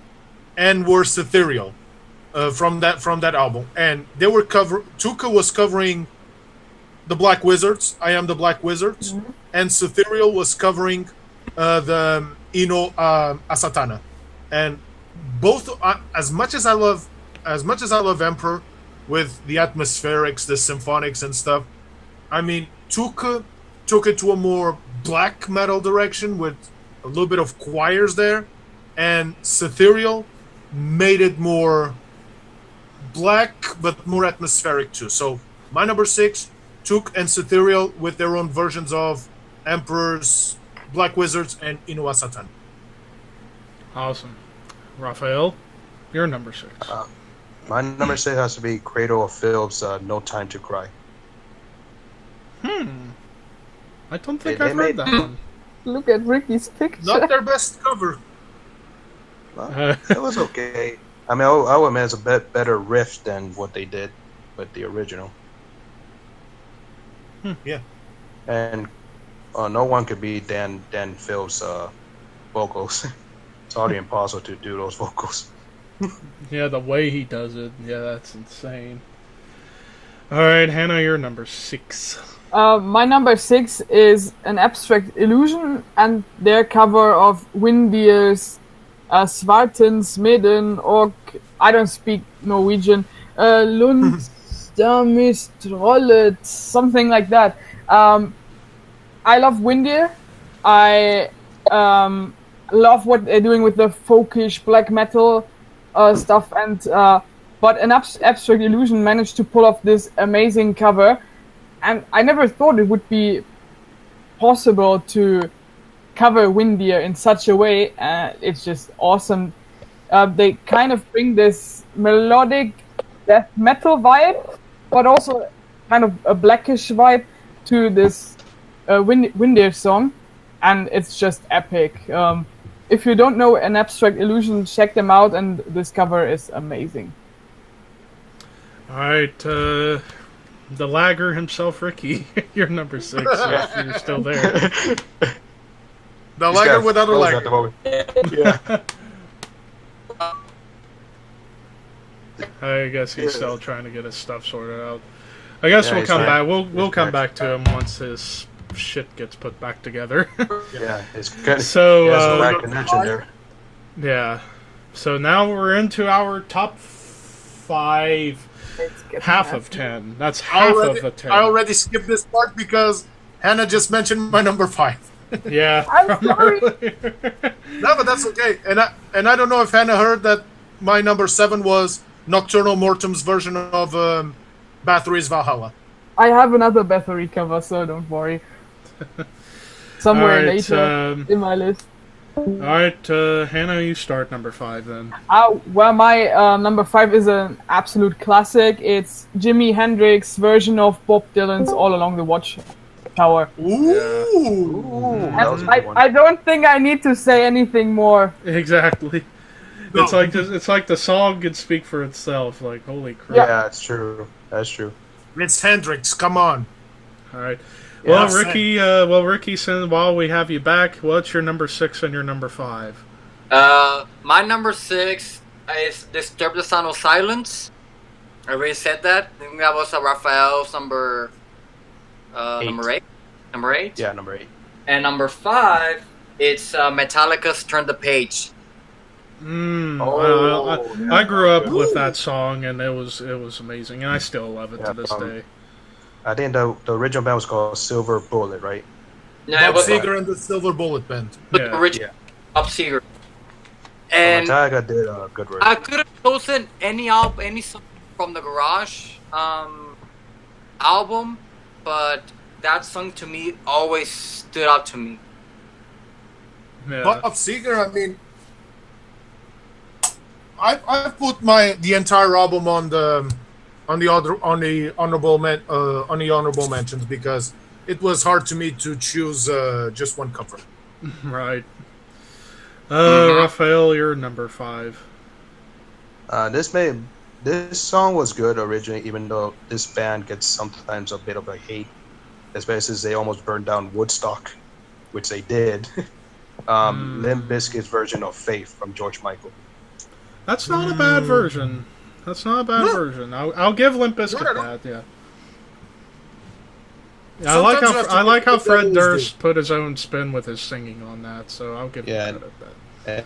and were Ethereal. From that album, and they were Tuca was covering the Black Wizards, I Am the Black Wizards, and Ethereal was covering the Ino a Satana. And both, as much as I love Emperor with the atmospherics, the symphonics and stuff, I mean Tuca took it to a more black metal direction with a little bit of choirs there, and Ethereal made it more black but more atmospheric too. So my number 6, Tuk and Ethereal with their own versions of Emperors, Black Wizards, and Inuwa Satan. Awesome. Raphael, you're number 6. My number 6 has to be Cradle of Filth's No Time to Cry. I don't think I've heard that one. Look at Ricky's picture. Not their best cover. It was okay. I mean, I would admit it's a bit better riff than what they did with the original. Yeah. And no one could beat Dan Phil's vocals. It's already impossible to do those vocals. Yeah, the way he does it. Yeah, that's insane. Alright, Hannah, you're number 6. My number 6 is an Abstract Illusion and their cover of Windeer's Svartens midden, og I don't speak Norwegian. Lundstamistrollet, something like that. I love Windir. I love what they're doing with the folkish black metal stuff, and but an Abstract Illusion managed to pull off this amazing cover, and I never thought it would be possible to cover Windir in such a way. It's just awesome. They kind of bring this melodic death metal vibe, but also kind of a blackish vibe to this Windir song, and it's just epic. If you don't know an Abstract Illusion, check them out, and this cover is amazing. All right, the lagger himself, Ricky, you're number 6. If you're still there. The lagger without a lagger. Yeah. I guess he's still trying to get his stuff sorted out. I guess we'll come back. We'll come back to him once his shit gets put back together. Yeah, it's good. So, bad connection there. Yeah. So now we're into our top 5. Half of 10. That's half of a 10. I already skipped this part because Hannah just mentioned my number 5. Yeah. I'm sorry. No, but that's okay. And I don't know if Hannah heard that my number 7 was Nocturnal Mortem's version of Bathory's Valhalla. I have another Bathory cover, so don't worry. Somewhere later in my list. Alright, Hannah, you start number 5 then. Well, my number 5 is an absolute classic. It's Jimi Hendrix version of Bob Dylan's All Along the Watchtower. Ooh. I don't think I need to say anything more. Exactly. No. It's like the song can speak for itself. Like, holy crap. Yeah, it's true. That's true. It's Hendrix. Come on. All right. Yeah, Well, Ricky, since while we have you back, what's your number 6 and your number 5? My number 6 is Disturb the Sound of Silence. I already said that. I think that was Raphael's number 8. Number 8? Yeah, number 8. And number 5, it's Metallica's Turn the Page. I grew up with that song, and it was amazing, and I still love it to this day. I think the original band was called Silver Bullet, right? No, Bob it was Seger and the Silver Bullet Band. the original Bob Seger. And Metallica did a good version. I could have chosen any song from the Garage album, but that song to me always stood out to me. Yeah. Bob Seger, I mean, I put the entire album on the honorable mentions because it was hard to me to choose just one cover. Right. Raphael, you're number 5. This song was good originally, even though this band gets sometimes a bit of a hate, especially since they almost burned down Woodstock, which they did. Limp Bizkit's version of Faith from George Michael. That's not a bad version. Version. I'll give Limp Bizkit that. Yeah. Yeah, I like how Fred Durst put his own spin with his singing on that, so I'll give him credit that.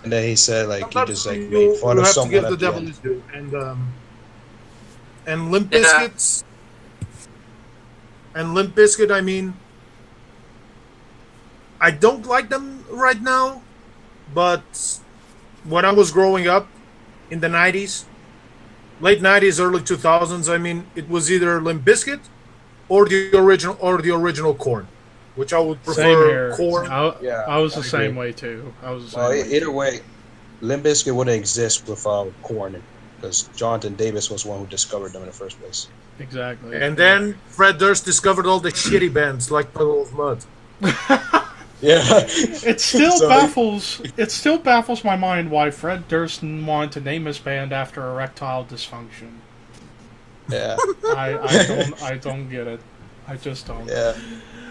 And then he said he just made fun of someone at the end. And Limp Bizkit. And Limp Bizkit, I mean, I don't like them right now, but when I was growing up in the 90s, late 90s, early 2000s, I mean, it was either Limp Bizkit or the original Korn, which I would prefer Korn. I was the same way too. Either way, Limp Bizkit wouldn't exist without Korn, because Jonathan Davis was one who discovered them in the first place. Exactly. And then Fred Durst discovered all the shitty bands like Puddle of Mud. Yeah. It still baffles my mind why Fred Durst wanted to name his band after erectile dysfunction. Yeah. I don't get it. I just don't. Yeah.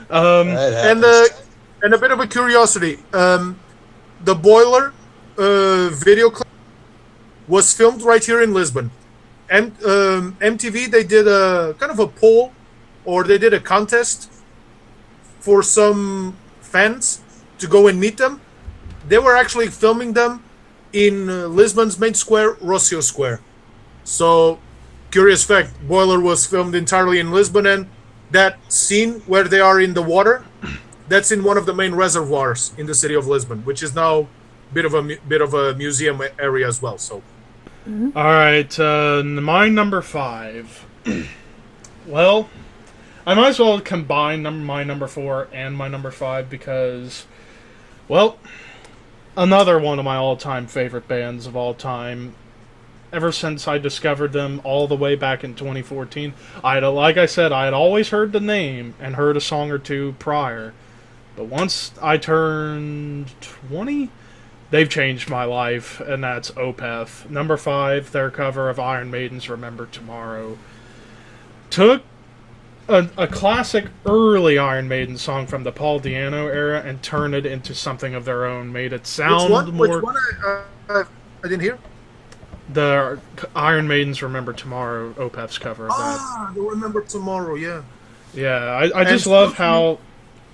And a bit of a curiosity. The Boiler video clip was filmed right here in Lisbon. And MTV, they did a kind of a poll, or they did a contest for some fans to go and meet them. They were actually filming them in Lisbon's main square, Rocio Square. So, curious fact, Boiler was filmed entirely in Lisbon, and that scene where they are in the water, that's in one of the main reservoirs in the city of Lisbon, which is now a bit of a museum area as well. So, All right, my number 5. Well, I might as well combine my number 4 and my number 5 because, well, another one of my all-time favorite bands of all time. Ever since I discovered them all the way back in 2014, like I said, I had always heard the name and heard a song or two prior. But once I turned 20, they've changed my life, and that's Opeth. Number 5, their cover of Iron Maiden's Remember Tomorrow. Took a classic early Iron Maiden song from the Paul Di'Anno era and turned it into something of their own. Made it sound more... Which one I didn't hear? The Iron Maiden's Remember Tomorrow, Opeth's cover of that. The Remember Tomorrow, yeah. Yeah, I just love how...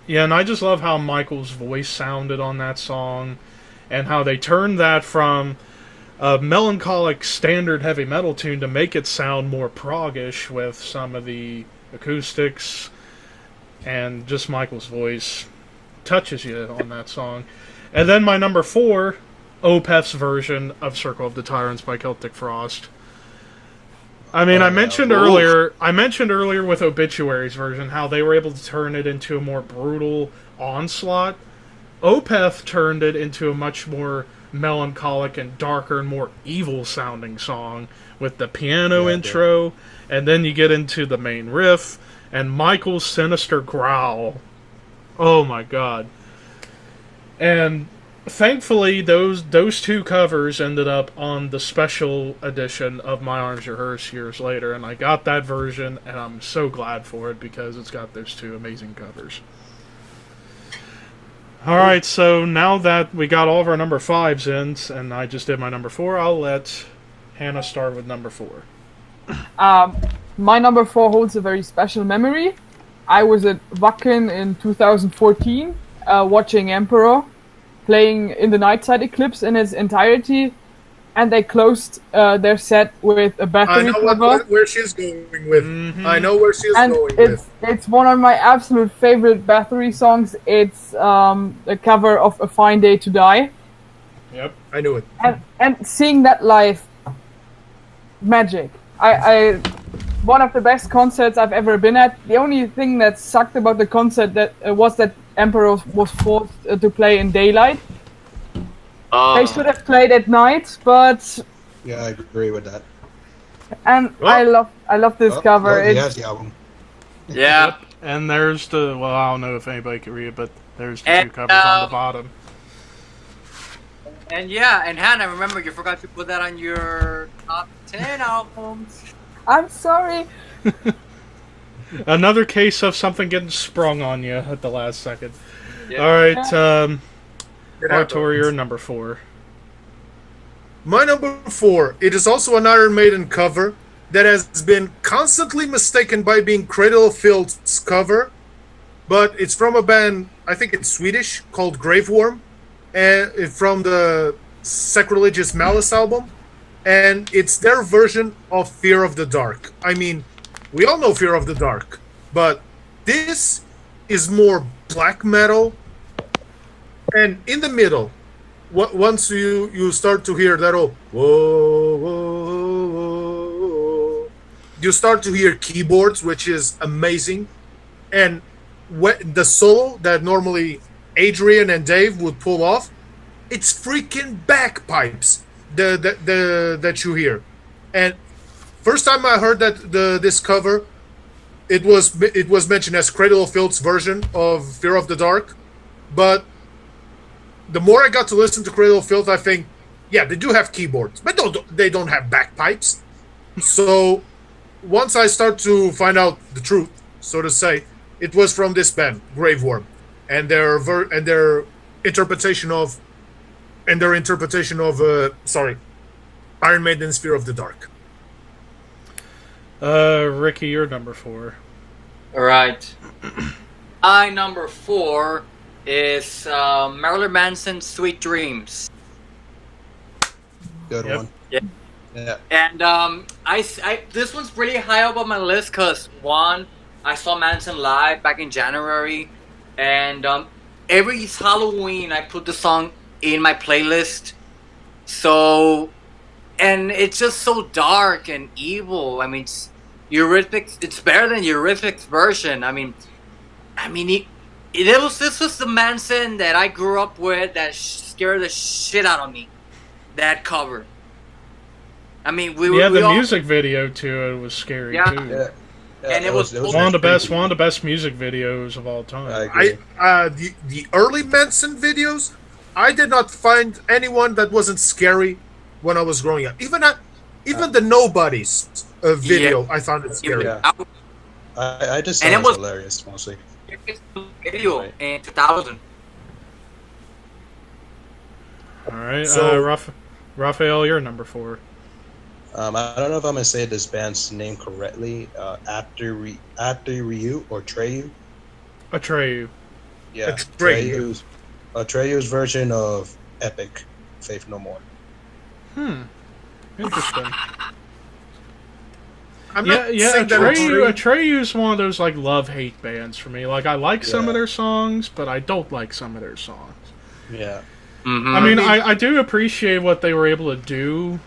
Yeah, and I just love how Michael's voice sounded on that song, and how they turned that from a melancholic standard heavy metal tune to make it sound more prog-ish with some of the acoustics, and just Michael's voice touches you on that song. And then my number 4, Opeth's version of Circle of the Tyrants by Celtic Frost. I mean, I mentioned earlier with Obituary's version how they were able to turn it into a more brutal onslaught. Opeth turned it into a much more melancholic and darker and more evil sounding song with the piano intro, and then you get into the main riff and Michael's sinister growl. Oh my god. And thankfully, those two covers ended up on the special edition of My Arms Are Hers years later, and I got that version, and I'm so glad for it because it's got those two amazing covers. Alright, so now that we got all of our number 5s in, and I just did my number 4, I'll let Hannah start with number 4. My number 4 holds a very special memory. I was at Wacken in 2014, watching Emperor playing in the Nightside Eclipse in its entirety, and they closed their set with a Bathory cover. Where she's going with. Mm-hmm. I know where she's going with. It's one of my absolute favorite Bathory songs. It's a cover of A Fine Day to Die. Yep, I knew it. And seeing that live, magic. I one of the best concerts I've ever been at. The only thing that sucked about the concert was that Emperor was forced to play in daylight. They should have played at night, but yeah, I agree with that. And I love this cover. He has the album. Yeah. Yep. And there's the I don't know if anybody can read it, but there's the two covers on the bottom. And Hannah, remember you forgot to put that on your top 10 albums. I'm sorry. Another case of something getting sprung on you at the last second. Yeah. All right, Artur, you're number 4. My number 4. It is also an Iron Maiden cover that has been constantly mistaken by being Cradle of Filth's cover, but it's from a band, I think it's Swedish, called Graveworm, and from the Sacrilegious Malice album, and it's their version of Fear of the Dark. I mean, we all know Fear of the Dark, but this is more black metal, and in the middle, once you start to hear that whoa, whoa, whoa, you start to hear keyboards, which is amazing, and the solo that normally Adrian and Dave would pull off, it's freaking bagpipes that you hear. And first time I heard that this cover, it was mentioned as Cradle of Filth's version of Fear of the Dark, but the more I got to listen to Cradle of Filth, I think, yeah, they do have keyboards, but they don't have bagpipes. So once I start to find out the truth, so to say, it was from this band, Graveworm, and their interpretation of Iron Maiden's Fear of the Dark. Ricky, you're number 4. All right. Number 4 is Marilyn Manson's Sweet Dreams. Good Yep. one. Yeah. Yeah. And I this one's really high up on my list because one, I saw Manson live back in January, and every Halloween I put the song in my playlist. So, and it's just so dark and evil. I mean, Eurythmics. It's better than Eurythmics' version. I mean, this was the Manson that I grew up with that scared the shit out of me. That cover. I mean, the music video to it was scary too. Yeah. And it was one of the best music videos of all time. I agree. The early Manson videos, I did not find anyone that wasn't scary when I was growing up. Even the Nobodies video, I found it scary. Yeah. I just thought And it it was was- hilarious, mostly. Video in 2000. All right, So- Raphael, you're number 4. I don't know if I'm gonna say this band's name correctly. After Ryu or Treyu. Atreyu. Yeah, Atreyu. Atreyu's version of Epic, Faith No More. Interesting. I'm not Yeah. saying that Atreyu's one of those like love-hate bands for me. Like I like some of their songs, but I don't like some of their songs. Yeah. Mm-hmm. I mean, I do appreciate what they were able to do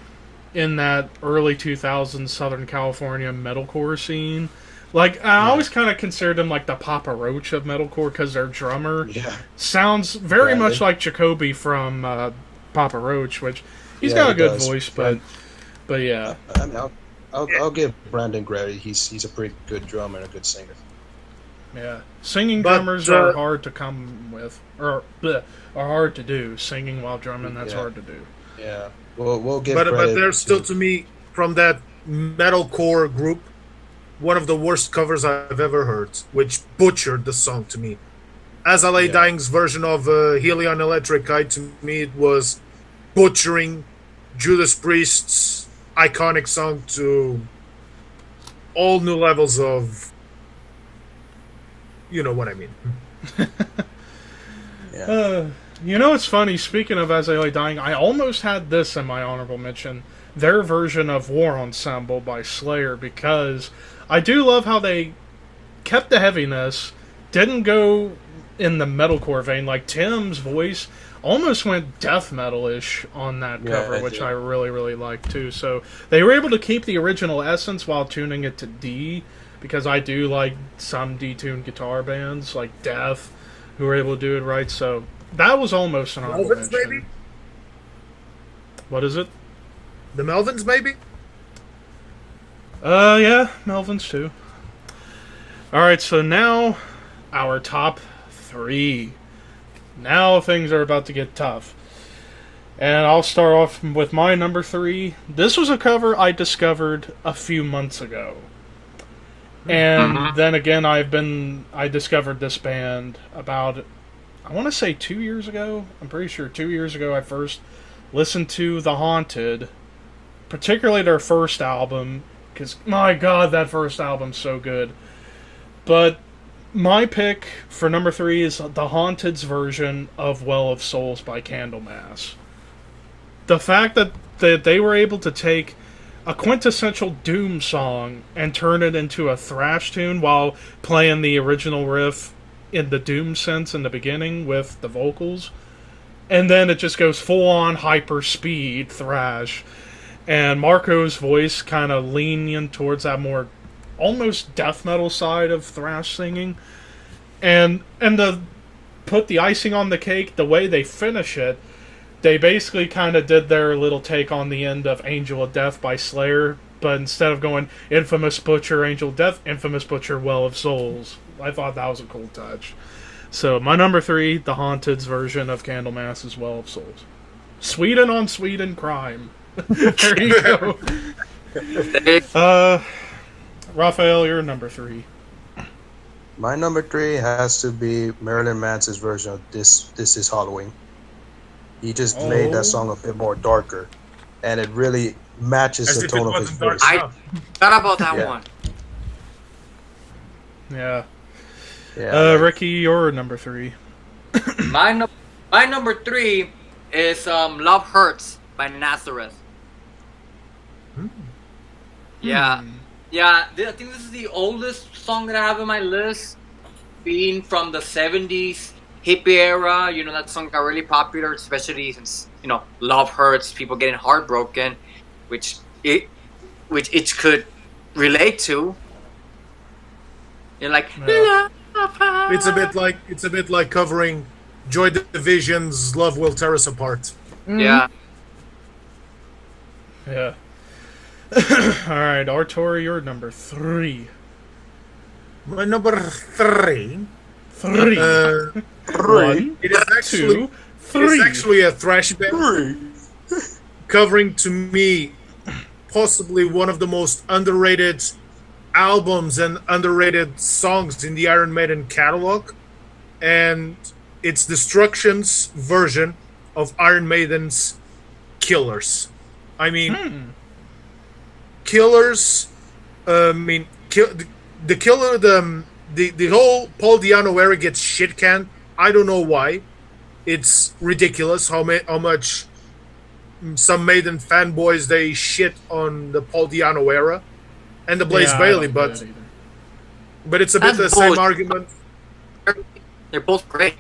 in that early 2000s Southern California metalcore scene. Like, I always kind of considered them like the Papa Roach of metalcore because their drummer sounds very much like Jacoby from Papa Roach, which he's got a good voice, but yeah. I mean, I'll give Brandon credit. He's a pretty good drummer and a good singer. Yeah. Singing But, drummers are hard to come with, or are hard to do. Singing while drumming, that's hard to do. Yeah. We'll give But credit they're still, to me, from that metalcore group, one of the worst covers I've ever heard, which butchered the song to me. As L.A. Dying's version of Helion Electric Eye, to me, it was butchering Judas Priest's iconic song to all new levels of... You know what I mean. You know what's funny? Speaking of As I Lay Dying, I almost had this in my honorable mention. Their version of War Ensemble by Slayer, because I do love how they kept the heaviness, didn't go in the metalcore vein. Like, Tim's voice almost went death metal-ish on that cover, which I really, really liked, too. So they were able to keep the original essence while tuning it to D, because I do like some D-tuned guitar bands, like Death, who were able to do it right. So that was almost an honorable Melvins, mention. maybe? What is it? The Melvins, maybe? Yeah, Melvin's too. Alright, so now our top 3. Now things are about to get tough. And I'll start off with my number 3. This was a cover I discovered a few months ago. And then again, I discovered this band about, I want to say 2 years ago. I'm pretty sure 2 years ago I first listened to The Haunted, particularly their first album, because, my God, that first album's so good. But my pick for number 3 is The Haunted's version of Well of Souls by Candlemass. The fact that they were able to take a quintessential Doom song and turn it into a thrash tune while playing the original riff in the Doom sense in the beginning with the vocals, and then it just goes full-on hyper-speed thrash, and Marco's voice kind of leaning towards that more almost death metal side of thrash singing, and the put the icing on the cake, the way they finish it, they basically kind of did their little take on the end of Angel of Death by Slayer, but instead of going Infamous Butcher, Angel of Death, Infamous Butcher, Well of Souls. I thought that was a cool touch. So my number 3, The Haunted's version of Candlemass's Well of Souls. Sweden on Sweden crime. There you go. Raphael, you're number 3. My number 3 has to be Marilyn Manson's version of This Is Halloween. He just made that song a bit more darker, and it really matches As the if tone it of his wasn't dark voice. enough. Thought about that one. Yeah. Yeah, Ricky, you're number 3. My number 3 is Love Hurts by Nazareth. Yeah. I think this is the oldest song that I have on my list, being from the 70s hippie era. You know, that song got really popular, especially since, you know, love hurts, people getting heartbroken, which it could relate to. You're like, It's a bit like covering Joy Division's "Love Will Tear Us Apart." Yeah. Yeah. All right, Artur, you're number 3. My number 3. 3. 1, It is actually 2, 3. It's actually a thrash band covering, to me, possibly one of the most underrated albums and underrated songs in the Iron Maiden catalog, and it's Destruction's version of Iron Maiden's Killers. I mean, Killers. The Killer. The whole Paul Di'Anno era gets shit canned. I don't know why. It's ridiculous how much some Maiden fanboys they shit on the Paul Di'Anno era and the Blaze Bayley, but it's a bit the same argument. They're both great.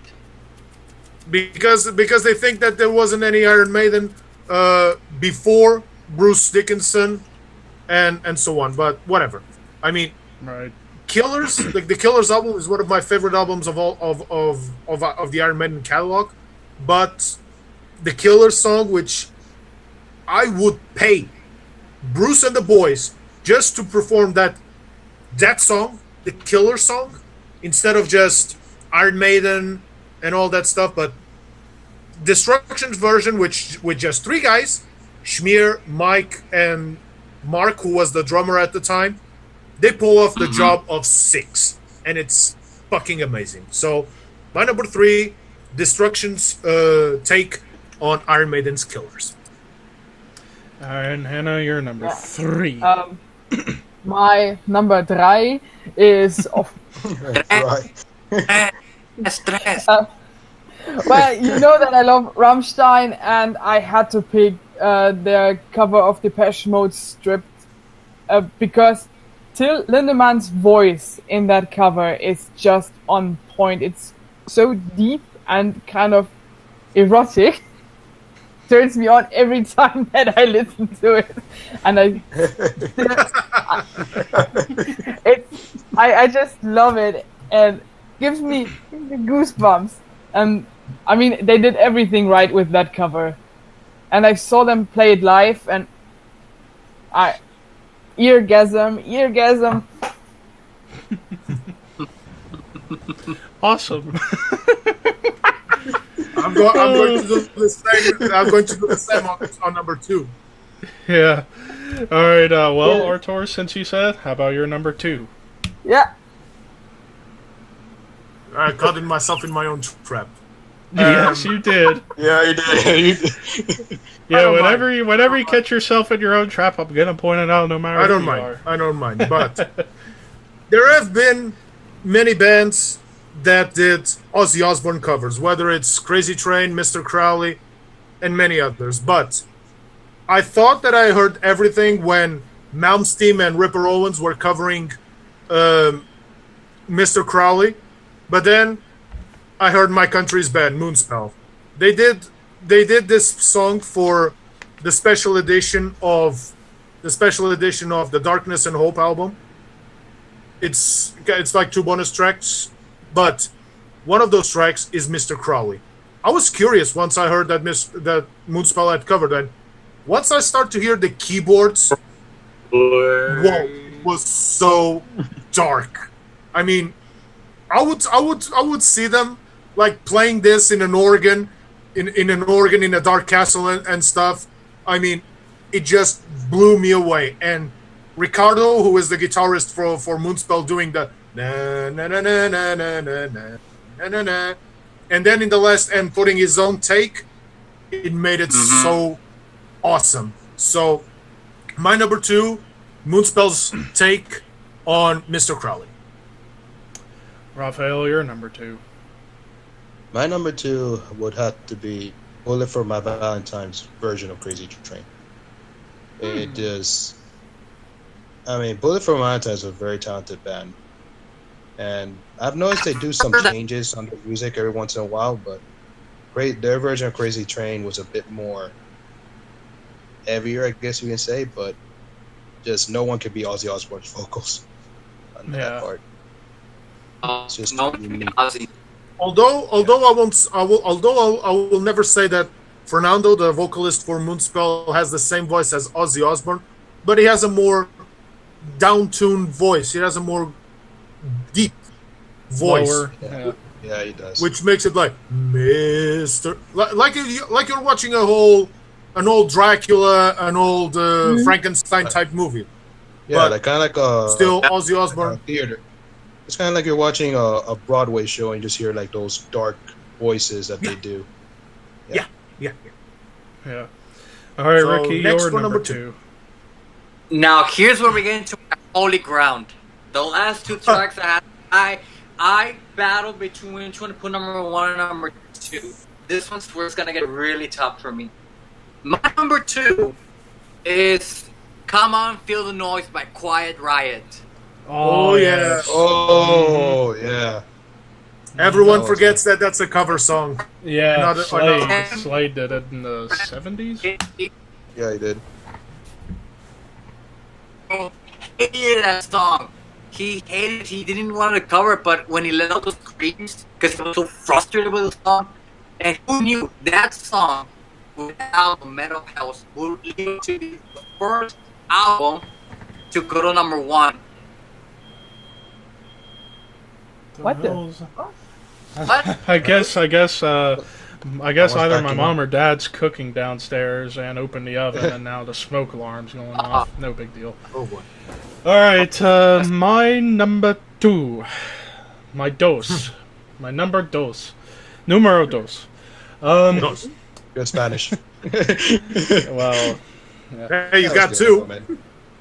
Because they think that there wasn't any Iron Maiden before Bruce Dickinson and so on, but whatever. I mean, right. Killers, the Killers album is one of my favorite albums of all of the Iron Maiden catalog, but the Killers song, which I would pay Bruce and the boys just to perform that song, the Killer song, instead of just Iron Maiden and all that stuff, but Destruction's version, which with just 3 guys, Schmier, Mike, and Mark, who was the drummer at the time, they pull off the job of 6, and it's fucking amazing. So, my number 3, Destruction's take on Iron Maiden's Killers. And Hannah, you're number 3. My number 3 is well, you know that I love Rammstein, and I had to pick their cover of Depeche Mode Stripped because Till Lindemann's voice in that cover is just on point. It's so deep and kind of erotic. Turns me on every time that I listen to it, and I just love it, and gives me goosebumps. And I mean, they did everything right with that cover, and I saw them play it live, and eargasm. Awesome. I'm going to do the same. I'm going to do the same on number 2. Yeah. All right. Artur, since you said, how about your number 2? Yeah. I caught myself in my own trap. Yes, you did. Yeah, you did. Yeah, whenever you catch yourself in your own trap, I'm gonna point it out, no matter. I don't mind. But there have been many bands that did Ozzy Osbourne covers, whether it's Crazy Train, Mr. Crowley, and many others. But I thought that I heard everything when Malmsteen and Ripper Owens were covering Mr. Crowley, but then I heard My Country's Band, Moonspell. They did this song for the special edition of the Darkness and Hope album. It's like 2 bonus tracks, but one of those tracks is Mr. Crowley. I was curious once I heard that Moonspell had covered, and once I start to hear the keyboards, whoa, it was so dark. I mean, I would see them like playing this in an organ, in a dark castle and stuff. I mean, it just blew me away. And Ricardo, who is the guitarist for Moonspell, doing the na na na na na na na na na na, and then in the last end putting his own take, it made it so awesome. So, my number 2, Moonspell's take on Mr. Crowley. Raphael, you're number 2. My number 2 would have to be Bullet for My Valentine's version of Crazy Train. It is I mean, Bullet for My Valentine is a very talented band, and I've noticed they do some changes on the music every once in a while. But their version of Crazy Train was a bit more heavier, I guess you can say. But just no one could be Ozzy Osbourne's vocals on that part. It's just unique. Although I will never say that Fernando, the vocalist for Moonspell, has the same voice as Ozzy Osbourne, but he has a more down-tuned voice. He has a more deep voice. Lower. Yeah, he does. Which makes it like Mr. Like you're watching an old Dracula, an old Frankenstein type movie. Yeah, but like kind of like a still Ozzy Osbourne theater. It's kind of like you're watching a Broadway show and just hear like those dark voices that they do. Yeah. All right, So, Ricky, next you're for number number two. Now here's where we get into holy ground. The last two tracks I battled between which one to put number one and number two. This one's where it's gonna get really tough for me. My number two is "Come On, Feel the Noise" by Quiet Riot. Oh, yeah. Oh yeah. Everyone forgets that that's a cover song. Yeah, Slade. Slade did it in the 70s. Yeah, he did. He hated that song. He hated it. He didn't want to cover it, but when he let out those screams, because he was so frustrated with the song, and who knew that song, with the album Metalheads, would lead to be the first album to go to number one. What the? What? I guess either my backing mom or dad's cooking downstairs and opened the oven, and now the smoke alarm's going off. No big deal. Oh boy. All right, my number two, my dos, my number dos, numero dos. Good Spanish. Well, Hey, you got two.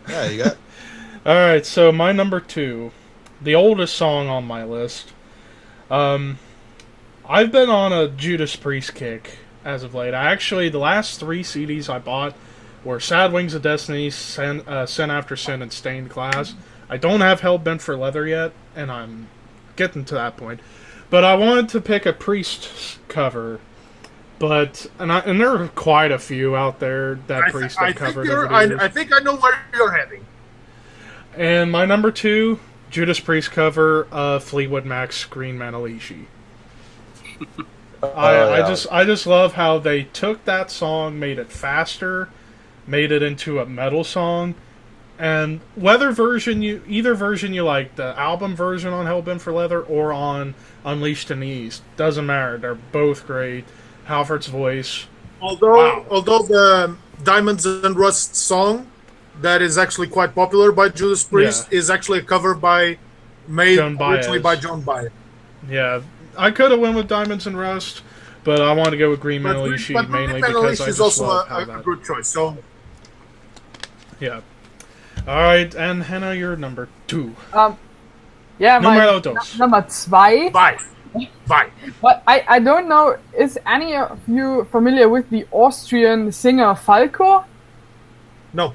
Yeah, you got. all right. So my number two, the oldest song on my list. I've been on a Judas Priest kick as of late. The last 3 CDs I bought were Sad Wings of Destiny, Sin After Sin, and Stained Glass. I don't have Hell Bent for Leather yet, and I'm getting to that point. But I wanted to pick a Priest cover, and there are quite a few out there that Priest have covered over the years. I think I know where you're heading. And my number two, Judas Priest cover of Fleetwood Mac's Green Manalishi. I just love how they took that song, made it faster, made it into a metal song, and either version you like, the album version on Hellbent for Leather or on Unleashed in the East, doesn't matter. They're both great. Halford's voice. Although the Diamonds and Rust song that is actually quite popular by Judas Priest is actually a cover made originally by Joan Baez. Yeah. I could have went with Diamonds and Rust, but I wanted to go with Green Manalishi mainly because I just also love how a good choice. So, yeah. All right, and Hannah, you're number two. Yeah, Numero my dos. number zwei. bye. But I don't know, is any of you familiar with the Austrian singer Falco? No.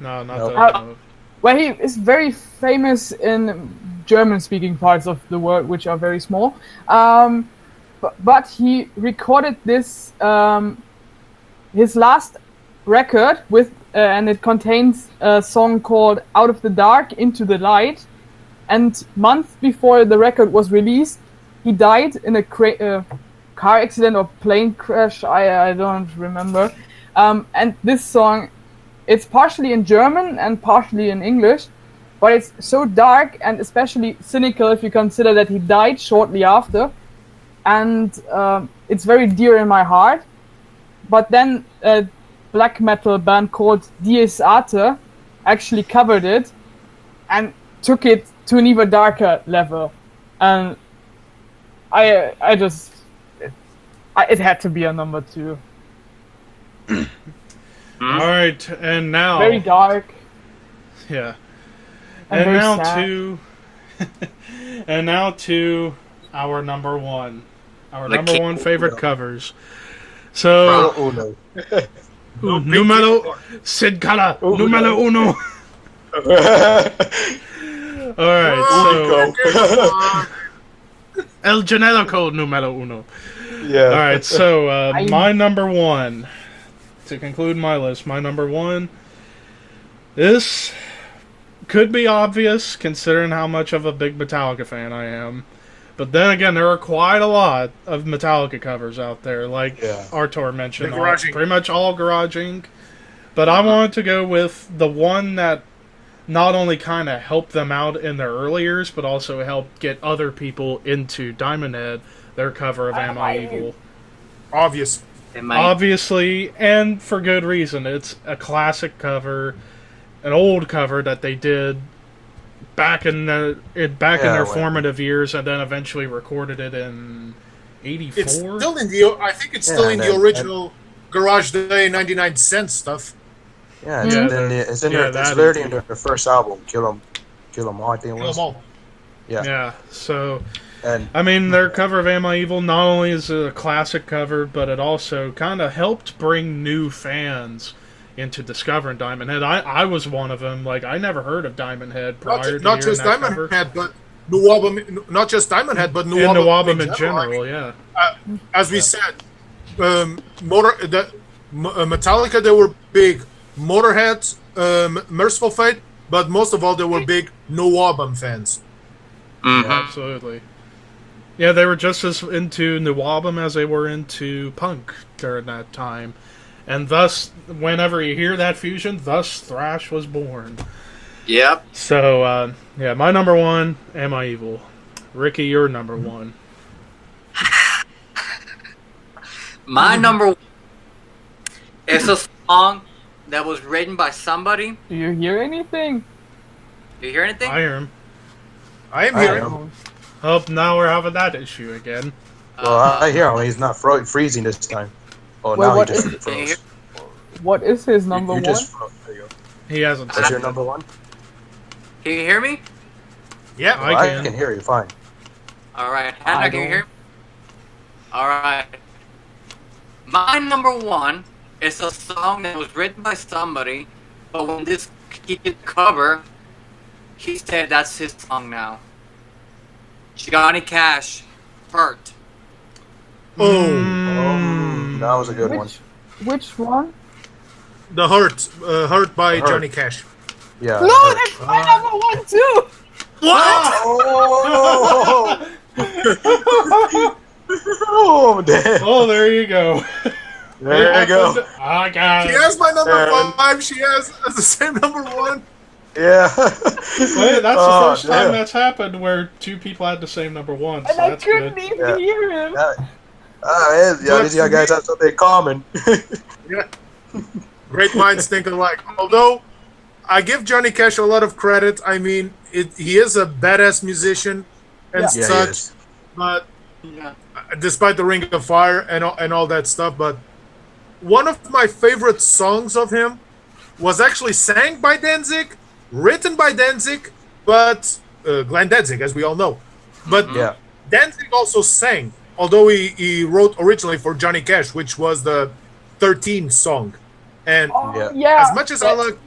No, not Nope. that. Well, he is very famous in German-speaking parts of the world, which are very small. But he recorded this, his last record and it contains a song called "Out of the Dark Into the Light." And months before the record was released, he died in a car accident or plane crash. I don't remember. And this song, it's partially in German and partially in English. But it's so dark and especially cynical if you consider that he died shortly after. And it's very dear in my heart. But then a black metal band called Dies Arte actually covered it and took it to an even darker level. And it had to be a number two. All right, and now... Very dark. Yeah. And And now sad. and now to our number one. Our The number king. one favorite covers. So, Oh no. numero Sid Kala, numero uno. All right, so El Generico numero uno. Yeah. All right, so my number one, to conclude my list, my number one, this could be obvious considering how much of a big Metallica fan I am. But then again, there are quite a lot of Metallica covers out there, like Artur mentioned, pretty much all Garage Inc. But I wanted to go with the one that not only kind of helped them out in their early years, but also helped get other people into Diamond Head, their cover of Am I Evil. Obviously, and for good reason. It's a classic cover, an old cover that they did back in their formative years, and then eventually recorded it in '84. It's still in the. I think it's still in the original Garage Day 99 Cent stuff. Yeah, it's literally in their first album, Kill 'Em All, I think it was. Kill 'Em All. Yeah. So, I mean, their cover of Am I Evil not only is a classic cover, but it also kind of helped bring new fans into discovering Diamond Head. I was one of them. Like, I never heard of Diamond Head prior to not just Diamond cover. Head, but Nuwabum. Not just Diamond Head, but Nuwabum in general. Yeah. As we said, Metallica, they were big Motorhead, Merciful Fate, but most of all, they were big Nuwabum fans. Mm-hmm. Yeah, absolutely. Yeah, they were just as into Nuwabum as they were into punk during that time. And thus, whenever you hear that fusion, thus thrash was born. Yep. So, my number one, Am I Evil? Ricky, your number one. My number one is a song that was written by somebody. Do you hear anything? Do you hear anything? I hear him. I am hearing. Oh, now we're having that issue again. Well, I hear him. He's not freezing this time. Oh, Wait, now what he just is- froze. What is his number You one? just froze. There you go. He hasn't. That's your number one? Can you hear me? Yeah, I I can hear you fine. Alright, Hannah, can you hear me? Alright. My number one is a song that was written by somebody, but when this he did the cover, he said that's his song now. Johnny Cash, Hurt. That was a good one. Which one? The Hurt by Johnny Cash. Yeah. No, that's my number one too. What? Oh, damn. Oh, there you go. There you go. I got She it. has my number 5. She has the same number 1. Yeah. Wait, that's the first time that's happened where two people had the same number one. So And I that's couldn't good. even hear him. These guys have something in common. Yeah. Great minds think alike. Although, I give Johnny Cash a lot of credit. I mean, he is a badass musician and Yeah, he such. is. But despite the Ring of Fire and all that stuff, but one of my favorite songs of him was actually sang by Danzig, written by Danzig, but Glenn Danzig, as we all know. But Danzig also sang, although he wrote originally for Johnny Cash, which was the 13 song. And as much as I love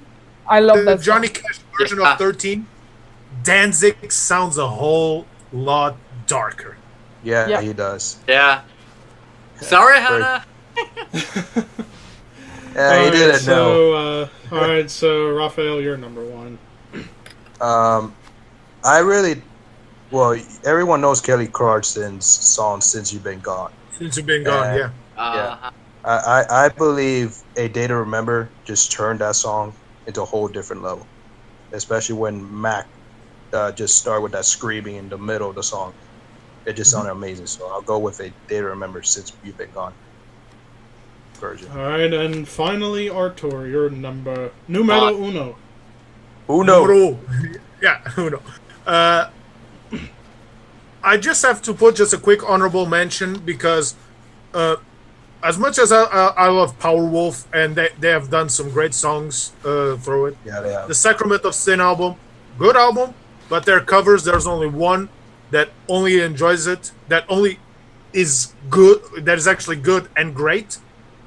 that Johnny Cash version of 13, Danzig sounds a whole lot darker. Yeah, he does. Yeah. Sorry, Hannah. Yeah, he didn't know. Alright, so Raphael, you're number one. Everyone knows Kelly Clarkson's song "Since You've Been Gone." Since You've Been Gone, yeah. I believe "A Day to Remember" just turned that song into a whole different level, especially when Mac just started with that screaming in the middle of the song. It just sounded amazing. So I'll go with "A Day to Remember" since you've been gone. Version. All right, and finally, Artur, your numero uno. Uno. Yeah, Uno. I just have to put just a quick honorable mention because as much as I love Powerwolf and they have done some great songs through it. Yeah, they have. The Sacrament of Sin album, good album, but their covers, there's only one that only enjoys it, that only is good, that is actually good and great,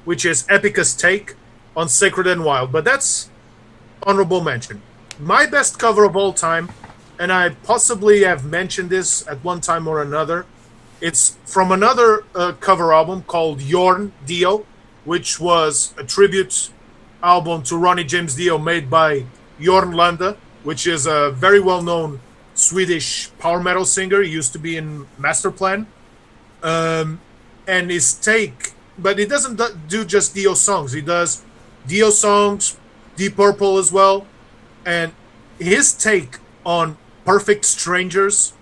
which is Epica's take on Sacred and Wild. But that's honorable mention. my best cover of all time, and I possibly have mentioned this at one time or another. It's from another cover album called Jorn Dio, which was a tribute album to Ronnie James Dio made by Jorn Landa, which is a very well-known Swedish power metal singer. He used to be in Masterplan. And his take, but he doesn't do just Dio songs. He does Dio songs, Deep Purple as well. And his take on Perfect Strangers,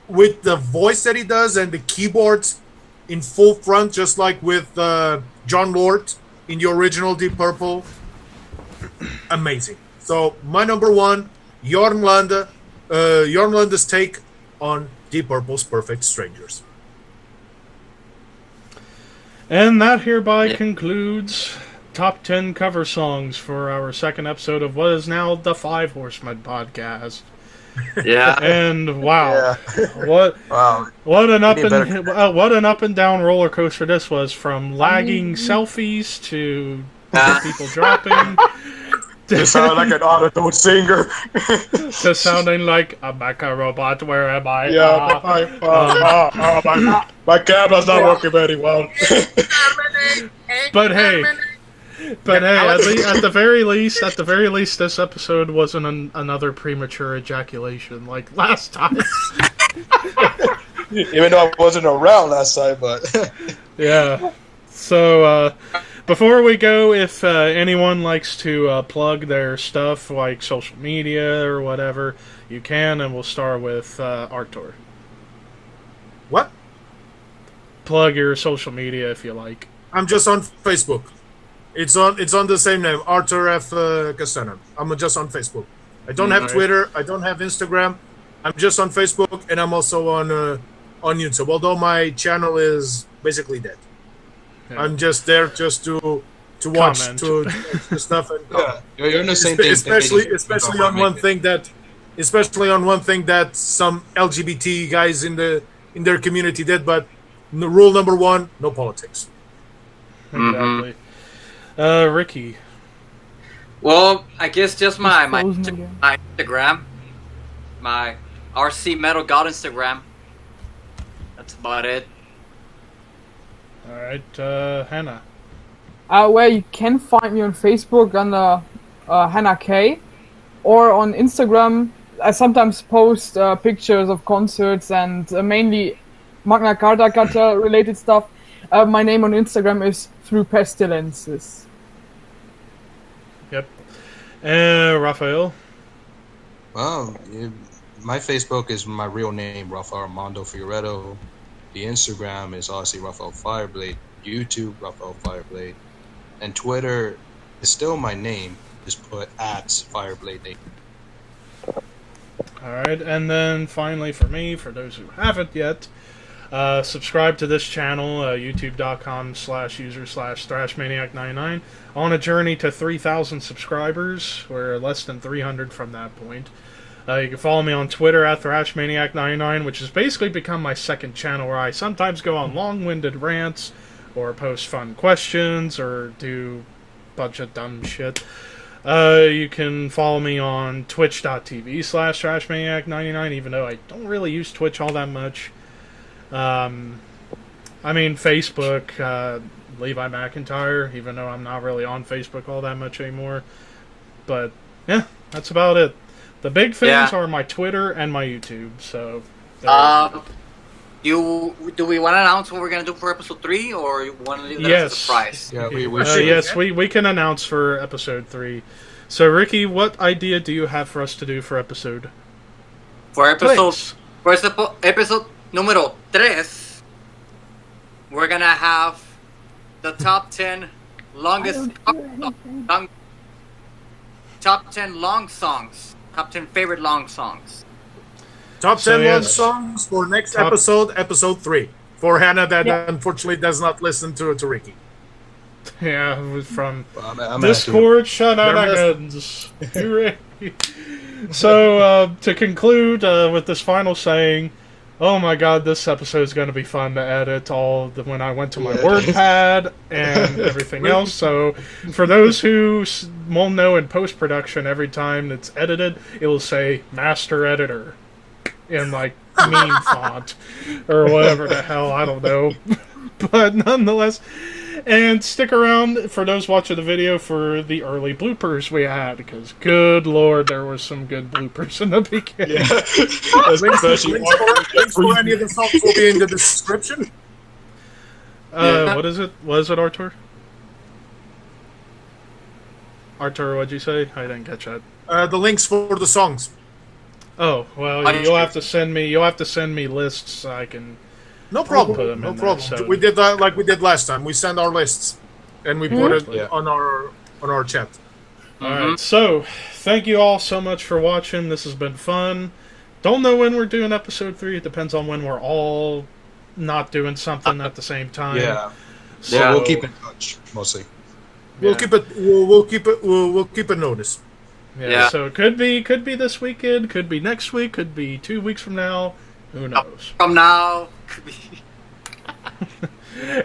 with the voice that he does and the keyboards in full front, just like with John Lord in the original Deep Purple, amazing. So my number one, Jorn Landa, Jorn Landa's take on Deep Purple's Perfect Strangers. And that hereby concludes top 10 cover songs for our second episode of what is now the Five Horsemen Podcast. Yeah. And wow, what an up and down roller coaster this was, from lagging selfies to people dropping to sound like an auto-tune singer to sounding like a mecha robot. Where am I? My camera's not working very well. But hey, at the very least, this episode wasn't another premature ejaculation like last time. Even though I wasn't around last time, but yeah. So before we go, if anyone likes to plug their stuff, like social media or whatever, you can, and we'll start with Artur. What? Plug your social media if you like. I'm just on Facebook. It's on the same name, Artur F. Castaner. I'm just on Facebook. I don't have Twitter. I don't have Instagram. I'm just on Facebook, and I'm also on YouTube. Although my channel is basically dead. Yeah. I'm just there just to watch to stuff and you're in the same thing. Especially on one thing that some LGBT guys in their community did. But rule number one: no politics. Exactly. Ricky. Well, I guess just my Instagram, my RC Metal God Instagram. That's about it. All right, Hannah. Where you can find me on Facebook under Hannah K, or on Instagram. I sometimes post pictures of concerts and mainly Magna Carta related stuff. My name on Instagram is Through Pestilences. Yep. Raphael? Well, my Facebook is my real name, Raphael Armando Fioretto. The Instagram is obviously Raphael Fireblade. YouTube, Raphael Fireblade. And Twitter is still my name. Just put @Fireblade. Alright, and then finally for me, for those who haven't yet, subscribe to this channel, youtube.com/user/thrashmaniac99. On a journey to 3,000 subscribers. We're less than 300 from that point. You can follow me on Twitter @thrashmaniac99, which has basically become my second channel, where I sometimes go on long-winded rants, or post fun questions, or do a bunch of dumb shit. You can follow me on twitch.tv/thrashmaniac99, even though I don't really use Twitch all that much. Facebook, Levi McIntyre, even though I'm not really on Facebook all that much anymore. But, yeah, that's about it. The big things are my Twitter and my YouTube, so... Do we want to announce what we're going to do for episode 3, or you want to leave that as a surprise? Yeah, we can announce for episode 3. So, Ricky, what idea do you have for us to do for episode? For episode numero 3, we're going to have the top 10 top 10 long songs. Top 10 favorite long songs. Top 10 long songs for next episode 3. For Hannah that unfortunately does not listen to Ricky. Yeah, it was from Discord shenanigans. So, to conclude with this final saying, Oh my god, this episode is going to be fun to edit when I went to my WordPad and everything else. So, for those who won't know, in post-production, every time it's edited, it will say Master Editor in like meme font or whatever the hell, I don't know. But nonetheless, and stick around for those watching the video for the early bloopers we had, because good lord, there was some good bloopers in the beginning. Yeah. Links for any of the songs will be in the description. What is it? What is it, Artur? Artur, what'd you say? I didn't catch that. The links for the songs. Oh, well, you'll have to send me lists so I can. No problem. Put them No in problem. there, so. We did that like we did last time. We send our lists and we put it on our chat. Alright, so thank you all so much for watching. This has been fun. Don't know when we're doing episode 3. It depends on when we're all not doing something at the same time. Yeah. So We'll keep in touch mostly. We'll keep it. We'll keep a notice. Yeah, so it could be this weekend, could be next week, could be 2 weeks from now. Who knows? From now.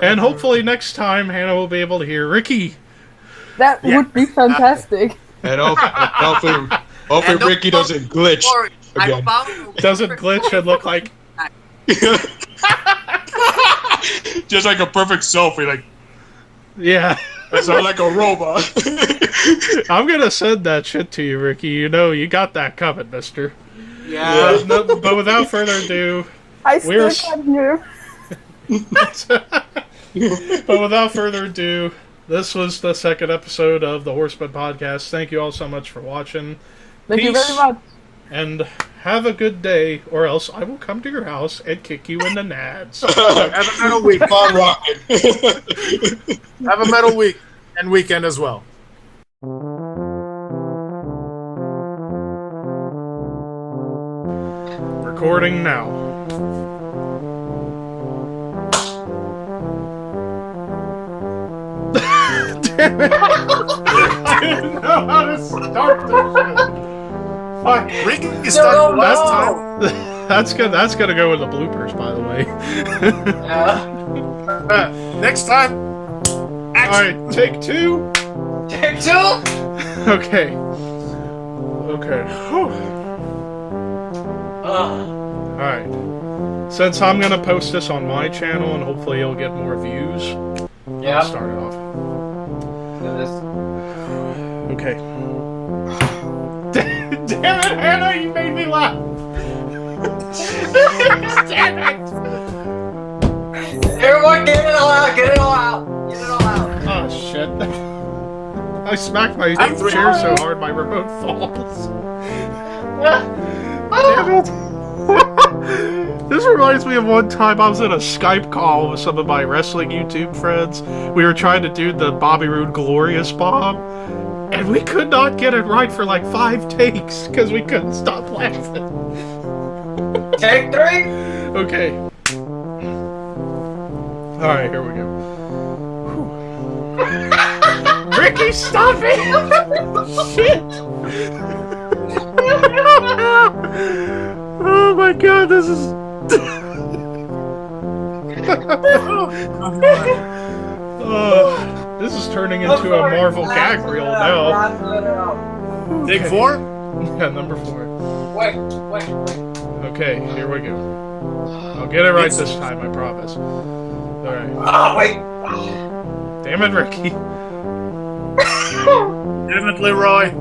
And hopefully next time Hannah will be able to hear Ricky. That would be fantastic. And hopefully Ricky doesn't glitch again. Doesn't glitch and look like. Just like a perfect selfie, like. Yeah. It's not like a robot. I'm gonna send that shit to you, Ricky. You know you got that coming, mister. Yeah. But without further ado, I still can't hear. But without further ado, this was the second episode of the Horsemen Podcast. Thank you all so much for watching. Thank you very much. And have a good day, or else I will come to your house and kick you in the nads. Have a metal week. Fun rocking. Have a metal week and weekend as well. Recording now. Damn it! I didn't know how to start this shit. Fuck. Ricky started last time. That's gonna go in the bloopers, by the way. Next time. Action. Alright, take 2. Take 2. Okay. Alright. Since I'm gonna post this on my channel and hopefully it'll get more views, I'll start it off. Okay. Damn it, Hannah, you made me laugh! Damn it! Everyone, get it all out! Get it all out! Get it all out! Oh shit. I smacked my chair so hard my remote falls. Damn it. This reminds me of one time I was in a Skype call with some of my wrestling YouTube friends. We were trying to do the Bobby Roode Glorious Bomb, and we could not get it right for like 5 takes because we couldn't stop laughing. Take 3. Okay. Alright, here we go. Ricky, stop it! Shit! Oh my god, this is... this is turning into a Marvel gag reel now. Take 4? Yeah, number 4. Wait. Okay, here we go. I'll get it right this time, I promise. Alright. Oh, wait. Damn it, Ricky. Damn it, Leroy.